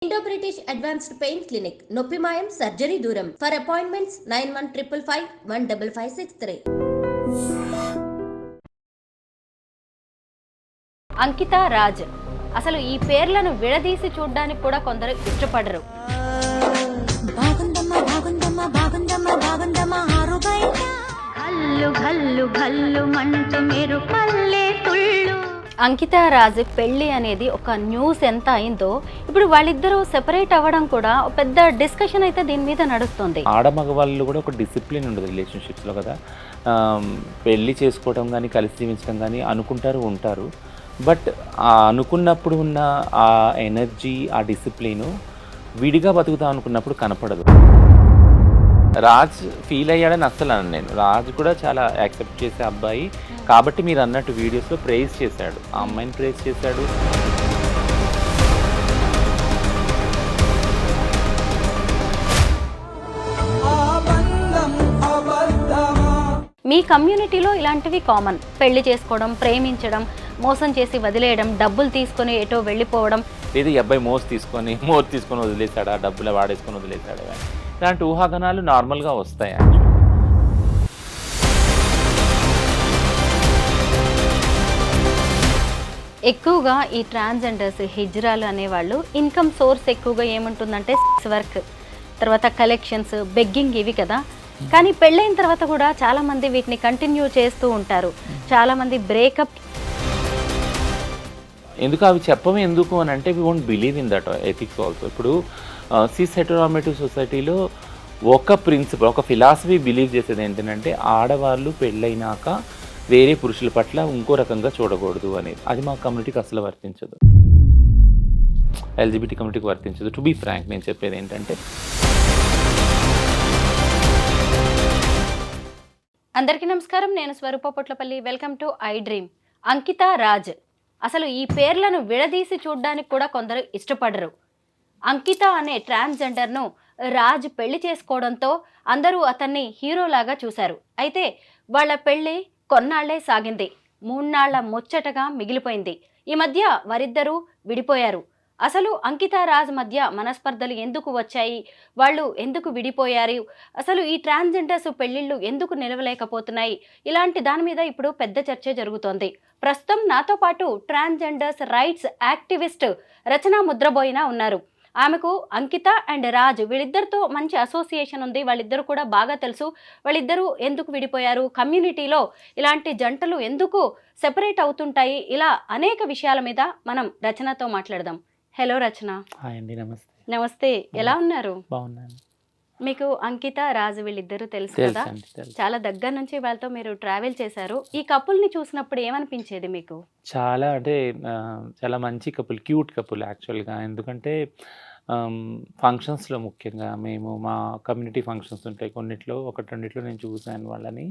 Indo British advanced pain clinic నొప్పి మాయం surgery దూరం ఫర్ అపాయింట్మెంట్స్ 9155515563. అంకిత రాజ్ అసలు ఈ పేర్లను విడదీసి చూడడానికి కూడా కొందరు ఇష్టపడరు. అంకిత రాజ్ పెళ్లి అనేది ఒక న్యూస్ ఎంత అయిందో ఇప్పుడు వాళ్ళిద్దరూ సెపరేట్ అవ్వడం కూడా పెద్ద డిస్కషన్ అయితే దీని మీద నడుస్తుంది. ఆడమగవాళ్ళు కూడా ఒక డిసిప్లిన్ ఉండదు రిలేషన్షిప్స్లో కదా. పెళ్ళి చేసుకోవడం కానీ కలిసి జీవించడం కానీ అనుకుంటారు ఉంటారు, బట్ అనుకున్నప్పుడు ఉన్న ఆ ఎనర్జీ ఆ డిసిప్లిను విడిగా బతుకుతాం అనుకున్నప్పుడు కనపడదు. రాజ్ ఫీల్ అయ్యాడని అస్సలు అన్నాను నేను. రాజ్ కూడా చాలా యాక్సెప్ట్ చేసే అబ్బాయి కాబట్టి మీరు అన్నట్టు వీడియోస్లో ప్రైజ్ చేశాడు, ఆ అమ్మాయిని ప్రైజ్ చేశాడు. మీ కమ్యూనిటీలో ఇలాంటివి కామన్. పెళ్లి చేసుకోవడం, ప్రేమించడం, మోసం చేసి వదిలేయడం, డబ్బులు తీసుకొని ఎటో వెళ్ళిపోవడం, లేదా ఈ అబ్బాయి మోస్ తీసుకొని వదిలేశాడా, డబ్బులు వాడేసుకొని వదిలేశాడా, ఇలాంటి ఊహాగానాలు నార్మల్గా వస్తాయి. ఎక్కువగా ఈ ట్రాన్స్జెండర్స్ హిజ్రాలు అనేవాళ్ళు ఇన్కమ్ సోర్స్ ఎక్కువగా ఏముంటుందంటే సెక్స్ వర్క్, తర్వాత కలెక్షన్స్, బెగ్గింగ్, ఇవి కదా. కానీ పెళ్ళైన తర్వాత కూడా చాలామంది వీటిని కంటిన్యూ చేస్తూ ఉంటారు. చాలామంది బ్రేకప్. ఎందుకు అవి చెప్పమే ఎందుకు అని అంటే we won't believe in that ethics also. ఇప్పుడు సిస్ హెటెరోనార్మేటివ్ సొసైటీలో ఒక ప్రిన్సిపల్, ఒక ఫిలాసఫీ బిలీవ్ చేసేది ఏంటంటే ఆడవాళ్ళు పెళ్ళైనాక వేరే పురుషుల పట్ల ఇంకో రకంగా చూడకూడదు అనేది. అది మా కమ్యూనిటీకి అసలు వర్తించదు, ఎల్జిబిటీ కమ్యూనిటీకి వర్తించదు. టు బీ ఫ్రాంక్ నేను చెప్పేది ఏంటంటే, అందరికీ నమస్కారం, నేను Swaroopa Potlapalli. Welcome to I dream. Ankita Raj అసలు ఈ పేర్లను విడదీసి చూడడానికి కూడా కొందరు ఇష్టపడరు. అంకిత అనే ట్రాన్స్జెండర్ను రాజ్ పెళ్లి చేసుకోవడంతో అందరూ అతన్ని హీరోలాగా చూశారు. అయితే వాళ్ళ పెళ్లి కొన్నాళ్లే సాగింది, 3 నాళ్ల ముచ్చటగా మిగిలిపోయింది. ఈ మధ్య వారిద్దరూ విడిపోయారు. అసలు అంకిత రాజ్ మధ్య మనస్పర్ధలు ఎందుకు వచ్చాయి, వాళ్ళు ఎందుకు విడిపోయారు, అసలు ఈ ట్రాన్స్జెండర్స్ పెళ్లిళ్ళు ఎందుకు నిలవలేకపోతున్నాయి, ఇలాంటి దాని మీద ఇప్పుడు పెద్ద చర్చ జరుగుతోంది. ప్రస్తుతం నాతో పాటు ట్రాన్స్జెండర్స్ రైట్స్ యాక్టివిస్ట్ రచన ముద్రబోయిన ఉన్నారు. ఆమెకు అంకిత అండ్ రాజ్ వీళ్ళిద్దరితో మంచి అసోసియేషన్ ఉంది, వాళ్ళిద్దరు కూడా బాగా తెలుసు. వాళ్ళిద్దరూ ఎందుకు విడిపోయారు, కమ్యూనిటీలో ఇలాంటి జంటలు ఎందుకు సెపరేట్ అవుతుంటాయి, ఇలా అనేక విషయాల మీద మనం రచనతో మాట్లాడదాం. హలో రచన. హాయ్ అండి. నమస్తే. నమస్తే, ఎలా ఉన్నారు? బాగున్నాను. మీకు అంకిత రాజ్ వీళ్ళిద్దరూ తెలుసు కదా, చాలా దగ్గర నుంచి వాళ్ళతో మీరు ట్రావెల్ చేశారు. ఈ కపుల్ని చూసినప్పుడు ఏమనిపించేది మీకు? చాలా అంటే చాలా మంచి కపుల్, క్యూట్ కపుల్ యాక్చువల్గా. ఎందుకంటే ఫంక్షన్స్లో ముఖ్యంగా మేము మా కమ్యూనిటీ ఫంక్షన్స్ ఉంటాయి కొన్నిట్లో, రెండిట్లో నేను చూశాను వాళ్ళని.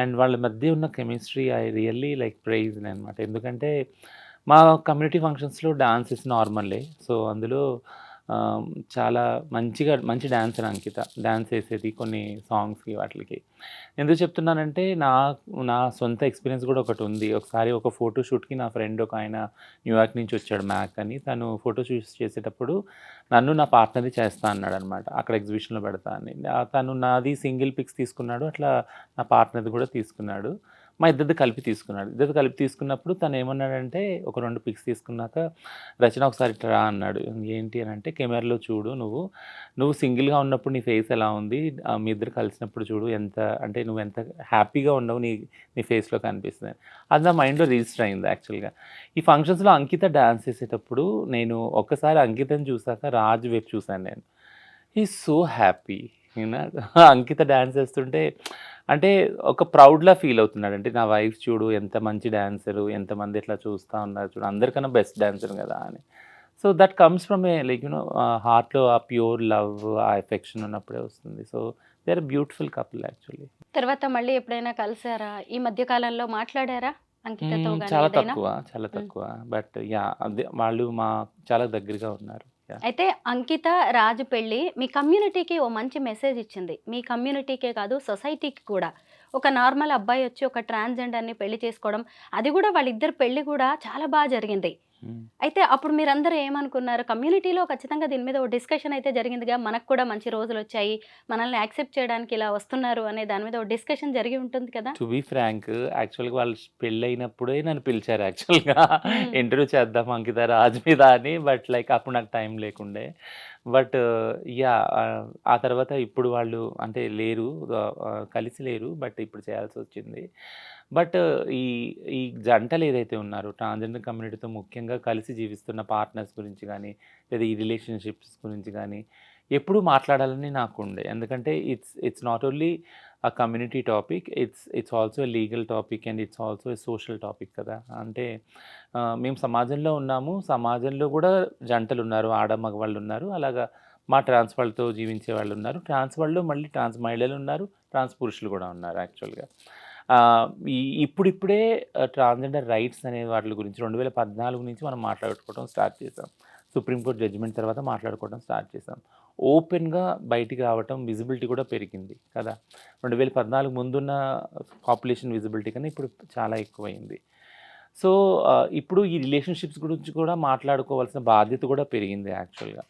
అండ్ వాళ్ళ మధ్య ఉన్న chemistry I really like praise అనమాట. ఎందుకంటే మా కమ్యూనిటీ ఫంక్షన్స్లో డాన్సెస్ నార్మల్లే, సో అందులో చాలా మంచి డాన్సర్ అంకిత. డాన్స్ వేసేది కొన్ని సాంగ్స్కి వాటికి. ఎందుకు చెప్తున్నానంటే నా సొంత ఎక్స్పీరియన్స్ కూడా ఒకటి ఉంది. ఒకసారి ఒక ఫోటో షూట్కి నా ఫ్రెండ్ ఒక ఆయన న్యూయార్క్ నుంచి వచ్చాడు, మ్యాక్ అని. తను ఫోటో షూట్స్ చేసేటప్పుడు నన్ను నా పార్ట్నర్ది చేస్తా అన్నాడు అనమాట, అక్కడ ఎగ్జిబిషన్లో పెడతా అని. తను నాది సింగిల్ పిక్స్ తీసుకున్నాడు, అట్లా నా పార్ట్నర్ది కూడా తీసుకున్నాడు. మా ఇద్దరిది కలిపి తీసుకున్నప్పుడు తను ఏమన్నాడంటే, ఒక 2 పిక్స్ తీసుకున్నాక, రచన ఒకసారి ఇట్లా రా అన్నాడు. ఏంటి అని అంటే, కెమెరాలో చూడు, నువ్వు సింగిల్గా ఉన్నప్పుడు నీ ఫేస్ ఎలా ఉంది, మీ ఇద్దరు కలిసినప్పుడు చూడు నువ్వు ఎంత హ్యాపీగా ఉండవు నీ ఫేస్లో కనిపిస్తుంది. అది నా మైండ్లో రిజిస్టర్ అయింది యాక్చువల్గా. ఈ ఫంక్షన్స్లో అంకిత డ్యాన్స్ చేసేటప్పుడు నేను ఒక్కసారి అంకితని చూసాక రాజ్ వైపు చూశాను నేను. He so happy. Ankita dance చేస్తుంటే అంటే ఒక ప్రౌడ్లా ఫీల్ అవుతున్నాడు. అంటే నా వైఫ్ చూడు ఎంత మంచి డాన్సరు, ఎంతమంది ఇట్లా చూస్తూ ఉన్నారు చూడు, అందరికన్నా బెస్ట్ డాన్సర్ కదా అని. So that comes from a like హార్ట్లో a pure love, a affection ఉన్నప్పుడే వస్తుంది. So they are beautiful couple actually. తర్వాత మళ్ళీ ఎప్పుడైనా కలిసారా? ఈ మధ్య కాలంలో మాట్లాడారా అంకితతో? చాలా తక్కువ బట్ యా, అదే వాళ్ళు చాలా దగ్గరగా ఉన్నారు. అయితే అంకిత రాజ్ పెళ్ళి మీ కమ్యూనిటీకి ఓ మంచి మెసేజ్ ఇచ్చింది. మీ కమ్యూనిటీకే కాదు, సొసైటీకి కూడా. ఒక నార్మల్ అబ్బాయి వచ్చి ఒక ట్రాన్స్జెండర్ని పెళ్లి చేసుకోవడం, అది కూడా వాళ్ళిద్దరు పెళ్లి కూడా చాలా బాగా జరిగింది. అయితే అప్పుడు మీరందరూ ఏమనుకున్నారు? కమ్యూనిటీలో ఖచ్చితంగా దీని మీద ఓ డిస్కషన్ అయితే జరిగిందిగా. మనకు కూడా మంచి రోజులొచ్చాయి. మనల్ని యాక్సెప్ట్ చేయడానికి ఇలా వస్తున్నారు అనే దాని మీద ఓ డిస్కషన్ జరిగి ఉంటుంది కదా! టు బీ ఫ్రాంక్ యాక్చువల్‌గా వాళ్ళు పెళ్ళైనప్పుడే నన్ను పిలిచారు యాక్చువల్‌గా హ్మ్. ఇంటర్వ్యూ చేద్దాం అంకిత రాజ్ మీద అని. బట్ లైక్ అప్పుడు నాకు టైం లేకుండే. But yeah! ఆ తర్వాత ఇప్పుడు వాళ్ళు అంటే లేరు. కలిసి లేరు. బట్ ఇప్పుడు చేయాల్సొచ్చింది. బట్ ఈ ఈ జంటలు ఏదైతే ఉన్నారో ట్రాన్స్‌జెండర్ కమ్యూనిటీతో ముఖ్యంగా కలిసి జీవిస్తున్న పార్ట్నర్స్ గురించి గానీ, లేదా ఈ రిలేషన్‌షిప్స్ గురించి గానీ, ఎప్పుడూ మాట్లాడాలని నాకుండే. ఎందుకంటే it's not only community topic, it's also legal topic and it's also social topic కదా. అంటే మేము సమాజంలో ఉన్నాము, సమాజంలో కూడా జంటలు ఉన్నారు, ఆడ మగవాళ్ళు ఉన్నారు. అలాగా మా ట్రాన్స్ వాళ్ళతో జీవించే వాళ్ళు ఉన్నారు, ట్రాన్స్ వాళ్ళు మళ్ళీ ట్రాన్స్ మహిళలు ఉన్నారు, ట్రాన్స్ పురుషులు కూడా ఉన్నారు యాక్చువల్గా. ఈ ఇప్పుడిప్పుడే ట్రాన్స్జెండర్ రైట్స్ అనే వాటి గురించి 2014 నుంచి మనం మాట్లాడుకోవడం స్టార్ట్ చేసాం. సుప్రీంకోర్టు జడ్జిమెంట్ తర్వాత మాట్లాడుకోవడం స్టార్ట్ చేసాం. ఓపెన్గా బయటికి రావటం, విజిబిలిటీ కూడా పెరిగింది కదా. 2014 ముందున్న పాపులేషన్ విజిబిలిటీ కన్నా ఇప్పుడు చాలా ఎక్కువైంది. సో ఇప్పుడు ఈ రిలేషన్షిప్స్ గురించి కూడా మాట్లాడుకోవాల్సిన బాధ్యత కూడా పెరిగింది యాక్చువల్గా.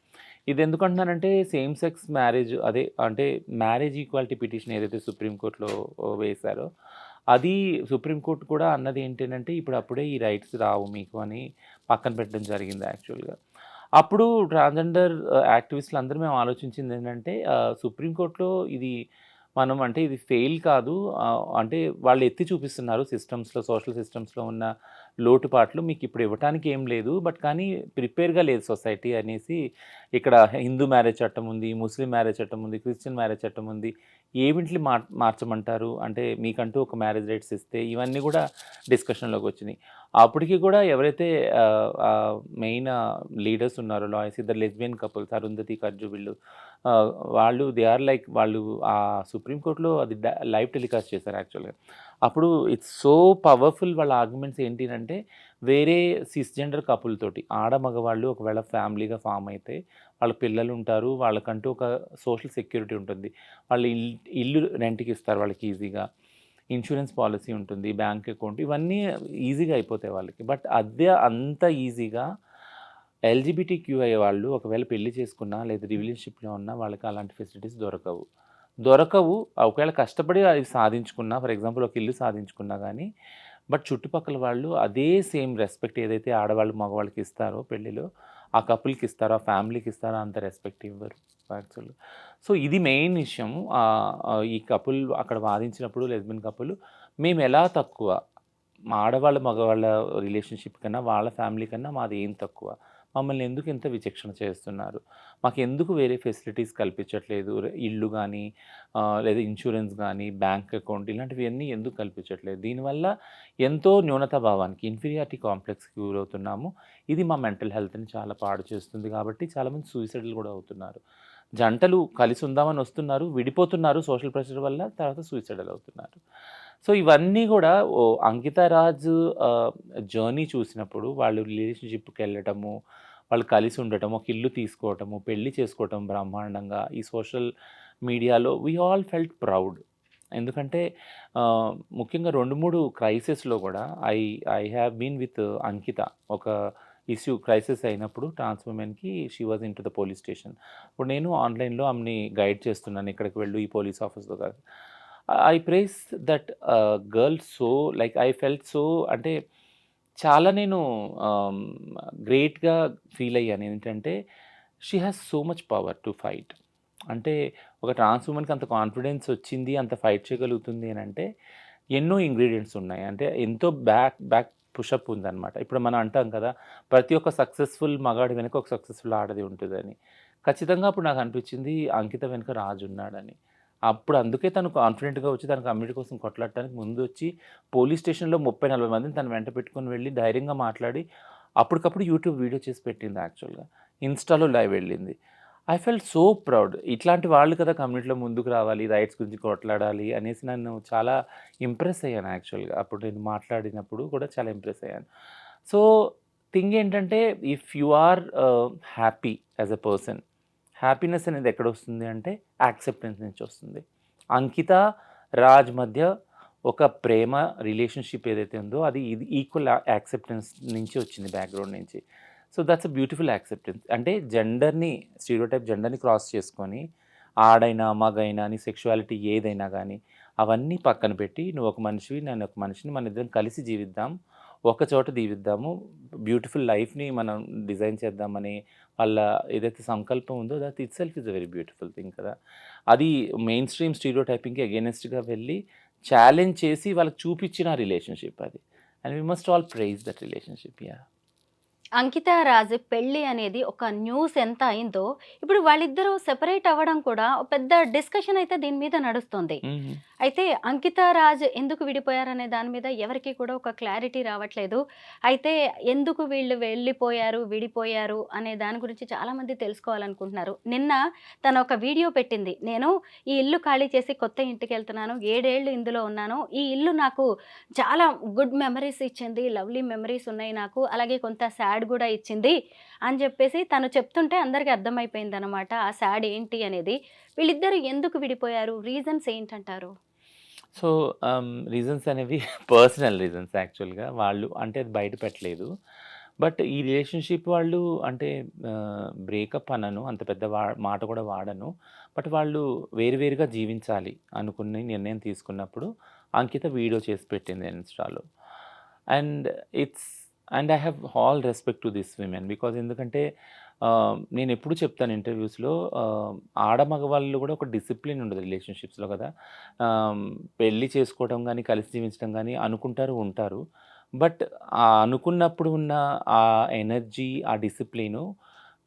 ఇది ఎందుకంటున్నానంటే సేమ్ సెక్స్ మ్యారేజ్ అదే అంటే మ్యారేజ్ ఈక్వాలిటీ పిటిషన్ ఏదైతే సుప్రీంకోర్టులో వేశారో అది సుప్రీంకోర్టు కూడా అన్నది ఏంటంటే ఇప్పుడు అప్పుడే ఈ రైట్స్ రావు మీకు అని పక్కన పెట్టడం జరిగింది యాక్చువల్గా. అప్పుడు ట్రాన్స్జెండర్ యాక్టివిస్టులు అందరూ మేము ఆలోచించింది ఏంటంటే సుప్రీంకోర్టులో ఇది మనం అంటే ఇది ఫెయిల్ కాదు. అంటే వాళ్ళు ఎత్తి చూపిస్తున్నారు సిస్టమ్స్‌లో, సోషల్ సిస్టమ్స్‌లో ఉన్న లోటుపాట్లు మీకు ఇప్పుడు ఇవ్వటానికి ఏం లేదు. బట్ కానీ ప్రిపేర్‌గా లేదు సొసైటీ అనేసి ఇక్కడ హిందూ మ్యారేజ్ చట్టం ఉంది, ముస్లిం మ్యారేజ్ చట్టం ఉంది, క్రిస్టియన్ మ్యారేజ్ చట్టం ఉంది. ఏవింటిని మార్చమంటారు? అంటే మీకంటూ ఒక మ్యారేజ్ రైట్స్ ఇస్తే ఇవన్నీ కూడా డిస్కషన్‌లోకి వచ్చినాయి. అప్పటికి కూడా ఎవరైతే మెయిన్ లీడర్స్ ఉన్నారో లాయర్స్, ఇద్దరు లెస్బియన్ కపుల్స్ అరుంధతి, కర్జు వీళ్ళు వాళ్ళు దే ఆర్ లైక్ వాళ్ళు సుప్రీంకోర్టులో అది లైవ్ టెలికాస్ట్ చేశారు యాక్చువల్గా. అప్పుడు ఇట్స్ సో పవర్ఫుల్ వాళ్ళ ఆర్గ్యుమెంట్స్ ఏంటి అంటే వేరే సిస్జెండర్ కపుల్ తోటి ఆడ మగవాళ్ళు ఒకవేళ ఫ్యామిలీగా ఫామ్ అయితే వాళ్ళ పిల్లలు ఉంటారు, వాళ్ళకంటూ ఒక సోషల్ సెక్యూరిటీ ఉంటుంది, వాళ్ళు ఇల్లు రెంట్కి ఇస్తారు వాళ్ళకి ఈజీగా, ఇన్సూరెన్స్ పాలసీ ఉంటుంది, బ్యాంక్ అకౌంట్, ఇవన్నీ ఈజీగా అయిపోతాయి వాళ్ళకి. బట్ అదే అంత ఈజీగా ఎల్‌జిబిటిక్యూఐ వాళ్ళు ఒకవేళ పెళ్లి చేసుకున్నా లేదా రిలేషన్‌షిప్‌లో ఉన్నా వాళ్ళకి అలాంటి ఫెసిలిటీస్ దొరకవు. ఒకవేళ కష్టపడి అది సాధించుకున్నా, ఫర్ ఎగ్జాంపుల్ ఒక ఇల్లు సాధించుకున్నా గానీ, బట్ చుట్టుపక్కల వాళ్ళు అదే సేమ్ రెస్పెక్ట్ ఏదైతే ఆడవాళ్ళు మగవాళ్ళకి ఇస్తారో పెళ్ళిలో, ఆ కపుల్‌కి ఇస్తారో, ఆ ఫ్యామిలీకి ఇస్తారో అంత రెస్పెక్ట్ ఇవ్వరు యాక్చువల్‌గా. సో ఇది మెయిన్ విషయం. ఈ కపుల్ అక్కడ వాదించినప్పుడు లెస్బియన్ కపుల్ మేమెలా తక్కువ, మా ఆడవాళ్ళ మగవాళ్ళ రిలేషన్‌షిప్ కన్నా వాళ్ళ ఫ్యామిలీ కన్నా మాది ఏం తక్కువ? మమ్మల్ని ఎందుకు ఇంత విచక్షణ చేస్తున్నారు? మాకెందుకు వేరే ఫెసిలిటీస్ కల్పించట్లేదు? ఇల్లు గానీ, లేదా ఇన్సూరెన్స్ గానీ, బ్యాంక్ అకౌంట్ ఇలాంటివన్నీ ఎందుకు కల్పించట్లేదు? దీనివల్ల ఎంతో న్యూనతా భావానికి, ఇన్ఫీరియారిటీ కాంప్లెక్స్‌కి గురవుతున్నాము. ఇది మా మెంటల్ హెల్త్‌ని చాలా పాడు చేస్తుంది కాబట్టి చాలామంది సూసైడ్‌లు కూడా అవుతున్నారు. జంటలు కలిసి ఉందామని వస్తున్నారు, విడిపోతున్నారు సోషల్ ప్రెషర్ వల్ల, తర్వాత సూసైడల్ అవుతున్నారు. సో ఇవన్నీ కూడా అంకిత రాజ్ జర్నీ చూసినప్పుడు వాళ్ళు రిలేషన్‌షిప్‌కెళ్ళటము, వాళ్ళు కలిసి ఉండటము, ఒక ఇల్లు తీసుకోవటము, పెళ్లి చేసుకోవటం బ్రహ్మాండంగా ఈ సోషల్ మీడియాలో వి ఆల్ ఫెల్ట్ ప్రౌడ్. ఎందుకంటే ముఖ్యంగా 2, 3 క్రైసిస్‌లో కూడా ఐ హావ్ బీన్ విత్ అంకిత. ఒక ఇష్యూ క్రైసిస్ అయినప్పుడు ట్రాన్స్ ఉమెన్‌కి she was in to the police station. ఇప్పుడు నేను ఆన్‌లైన్‌లో ఆమెని గైడ్ చేస్తున్నాను. ఇక్కడికి వెళ్ళు, ఈ పోలీస్ ఆఫీస్‌లో కాదు. I praise that girl so like I felt so అంటే చాలా నేను గ్రేట్‌గా ఫీల్ అయ్యాను. ఏంటంటే she has so much power to fight. అంటే ఒక ట్రాన్స్ వుమెన్‌కి అంత కాన్ఫిడెన్స్ వచ్చింది, అంత ఫైట్ చేయగలుగుతుంది అనంటే ఎన్నో ఇంగ్రీడియెంట్స్ ఉన్నాయి. అంటే ఎంతో బ్యాక్ పుషప్ ఉందనమాట. ఇప్పుడు మనం అంటాం కదా, ప్రతి ఒక్క సక్సెస్‌ఫుల్ మగాడి వెనక ఒక సక్సెస్‌ఫుల్ ఆడది ఉంటదని. ఖచ్చితంగా అప్పుడు నాకు అనిపించింది అంకిత వెనక రాజు ఉన్నాడని. అప్పుడు అందుకే తను కాన్ఫిడెంట్‌గా వచ్చి తన కమ్యూనిటీ కోసం కొట్లాడటానికి ముందొచ్చి పోలీస్ స్టేషన్‌లో 30, 40 మందిని తన వెంట పెట్టుకొని వెళ్ళి ధైర్యంగా మాట్లాడి అప్పటికప్పుడు యూట్యూబ్ వీడియో చేసి పెట్టింది యాక్చువల్‌గా. ఇన్‌స్టాలో లైవ్ వెళ్ళింది. I felt so proud. ఇట్లాంటి వాళ్ళు కదా కమ్యూనిటీలో ముందుకు రావాలి, రైట్స్ గురించి కొట్లాడాలి అనేసి నన్ను చాలా ఇంప్రెస్ అయ్యాను యాక్చువల్‌గా. అప్పుడు నేను మాట్లాడినప్పుడు కూడా చాలా ఇంప్రెస్ అయ్యాను. సో థింగ్ ఏంటంటే if you are happy as a person, happiness అనేది ఎక్కడొస్తుంది అంటే యాక్సెప్టెన్స్ నుంచి వస్తుంది. అంకిత, రాజ్ మధ్య ఒక ప్రేమ రిలేషన్‌షిప్ ఏదైతే ఉందో అది ఇది ఈక్వల్ యాక్సెప్టెన్స్ నుంచి వచ్చింది బ్యాక్‌గ్రౌండ్ నుంచి. So, that's a beautiful acceptance. అంటే స్టీరియోటైప్ జెండర్‌ని క్రాస్ చేసుకొని ఆడైనా, మగైనా నీ సెక్షువాలిటీ ఏదైనా గానీ అవన్నీ పక్కన పెట్టి నువ్వు ఒక మనిషివి, నేను ఒక మనిషిని, మనిద్దరం కలిసి జీవిద్దాం. ఒక చోట జీవిద్దాము. బ్యూటిఫుల్ లైఫ్‌ని మనం డిజైన్ చేద్దామని వాళ్ళ ఏదైతే సంకల్పం ఉందో that itself is a very beautiful thing కదా! అది మెయిన్ స్ట్రీమ్ స్టీరియోటైపింగ్‌కి అగైనెస్ట్‌గా వెళ్ళి ఛాలెంజ్ చేసి వాళ్ళకి చూపించిన రిలేషన్‌షిప్ అది. And we must all praise that relationship. Yeah! Ankita Raj పెళ్లి అనేది ఒక న్యూస్ ఎంత అయిందో ఇప్పుడు వాళ్ళిద్దరూ సెపరేట్ అవ్వడం కూడా ఒక పెద్ద డిస్కషన్ అయితే దీని మీద నడుస్తుంది. హుహు. అయితే అంకిత రాజ్ ఎందుకు విడిపోయారనే దాని మీద ఎవరికి కూడా ఒక క్లారిటీ రావట్లేదు. అయితే ఎందుకు వీళ్ళు వెళ్ళిపోయారు, విడిపోయారు అనే దాని గురించి చాలామంది తెలుసుకోవాలనుకుంటున్నారు. నిన్న తను ఒక వీడియో పెట్టింది. నేను ఈ ఇల్లు ఖాళీ చేసి కొత్త ఇంటికెళ్తున్నాను. 7 ఏళ్ళు ఇందులో ఉన్నాను. ఈ ఇల్లు నాకు చాలా గుడ్ మెమరీస్ ఇచ్చింది. లవ్లీ మెమరీస్ ఉన్నాయి నాకు. అలాగే కొంత సాడ్ కూడా ఇచ్చింది అని చెప్పేసి తను చెప్తుంటే అందరికీ అర్థమైపోయిందనమాట. ఆ సాడ్ ఏంటి అనేది. వీళ్ళిద్దరూ ఎందుకు విడిపోయారు? రీజన్స్ ఏంటంటారు? సో, రీజన్స్ అనేవి పర్సనల్ రీజన్స్ యాక్చువల్‌గా. వాళ్ళు అంటే అది బయట పెట్టలేదు. బట్ ఈ రిలేషన్‌షిప్ వాళ్ళు అంటే బ్రేకప్ అనను. అంత పెద్ద మాట కూడా వాడను. బట్ వాళ్ళు వేరుగా జీవించాలి అనుకుని నిర్ణయం తీసుకున్నప్పుడు అంకిత వీడియో చేసి పెట్టింది ఇన్‌స్టాలో. And it's and I have all respect to this women. Because ఎందుకంటే నేనెప్పుడు చెప్తాను ఇంటర్వ్యూస్‌లో మగవాళ్ళు కూడా ఒక డిసిప్లిన్ ఉండదు రిలేషన్‌షిప్స్‌లో కదా! పెళ్లి చేసుకోవడం గానీ, కలిసి జీవించడం గానీ అనుకుంటారు, ఉంటారు. బట్ అనుకున్నప్పుడు ఉన్న ఆ ఎనర్జీ, ఆ డిసిప్లిను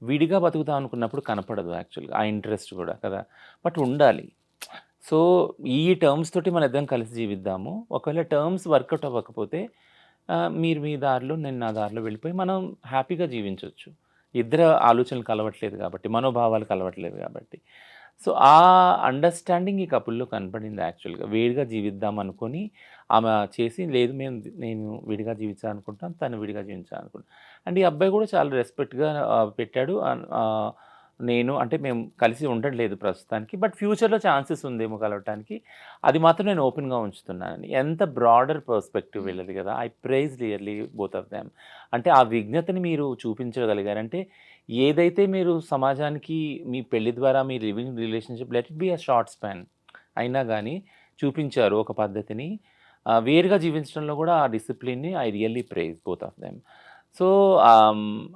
విడిగా బతుకుదాం అనుకున్నప్పుడు కనపడదు యాక్చువల్‌గా. ఆ ఇంట్రెస్ట్ కూడా కదా! బట్ ఉండాలి. సో, ఈ టర్మ్స్ తోటి మనిద్దరం కలిసి జీవిద్దాము. ఒకవేళ టర్మ్స్ వర్కౌట్ అవ్వకపోతే మీరు మీ దారిలో, నేను నా దారిలో వెళ్ళిపోయి మనం హ్యాపీగా జీవించొచ్చు. ఇద్దరి ఆలోచనలు కలవట్లేదు కాబట్టి, మనోభావాలు కలవట్లేదు కాబట్టి. సో, ఆ అండర్‌స్టాండింగ్ ఈ కపుల్‌లో కనపడింది యాక్చువల్‌గా. వేరుగా జీవిద్దాం అనుకోని ఆమె చేసి, లేదు నేను విడిగా జీవించాలనుకుంటున్నాను, తను విడిగా జీవించాలనుకుంటున్నాను. అండ్ ఈ అబ్బాయి కూడా చాలా రెస్పెక్ట్‌గా పెట్టాడు. అంటే మేము కలిసి ఉండట్లేదు ప్రస్తుతానికి. బట్ ఫ్యూచర్‌లో ఛాన్సెస్ ఉందేమో కలవటానికి. అది మాత్రం నేను ఓపెన్‌గా ఉంచుతున్నానని. ఎంత బ్రాడర్ పర్స్పెక్టివ్ వీళ్ళది కదా! I praise really both of them. అంటే ఆ విజ్ఞతని మీరు చూపించగలిగారంటే, ఏదైతే మీరు సమాజానికి మీ పెళ్లి ద్వారా మీ living relationship let it be a short span అయినా గానీ చూపించారు ఒక పద్ధతిని. వేరుగా జీవించడంలో కూడా ఆ డిసిప్లిన్‌ని I really praise both of them. So,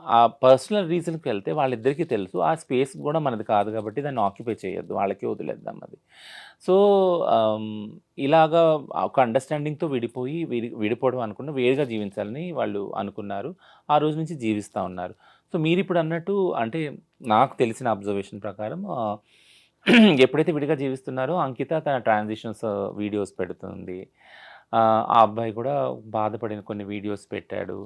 ఆ పర్సనల్ రీజన్‌కి వెళ్తే వాళ్ళిద్దరికీ తెలుసు. ఆ స్పేస్ గూడా మనది కాదు కాబట్టి దాన్ని ఆక్యుపై చేయొద్దు. వాళ్ళకే వదిలేద్దాం అది. సో, ఆహ్, ఇలాగా ఒక అండర్‌స్టాండింగ్‌తో విడిపోవడం అనుకున్న వేరుగా జీవించాలని వాళ్ళు అనుకున్నారు. ఆ రోజు నుంచి జీవిస్తా ఉన్నారు. సో, మీరిప్పుడు అన్నట్టు అంటే నాకు తెలిసిన అబ్జర్వేషన్ ప్రకారం ఎప్పుడైతే విడిగా జీవిస్తున్నారో అంకిత తన ట్రాన్సిషన్స్ వీడియోస్ పెడుతుంది. ఆ అబ్బాయి కూడా బాధపడిన కొన్ని వీడియోస్ పెట్టాడు.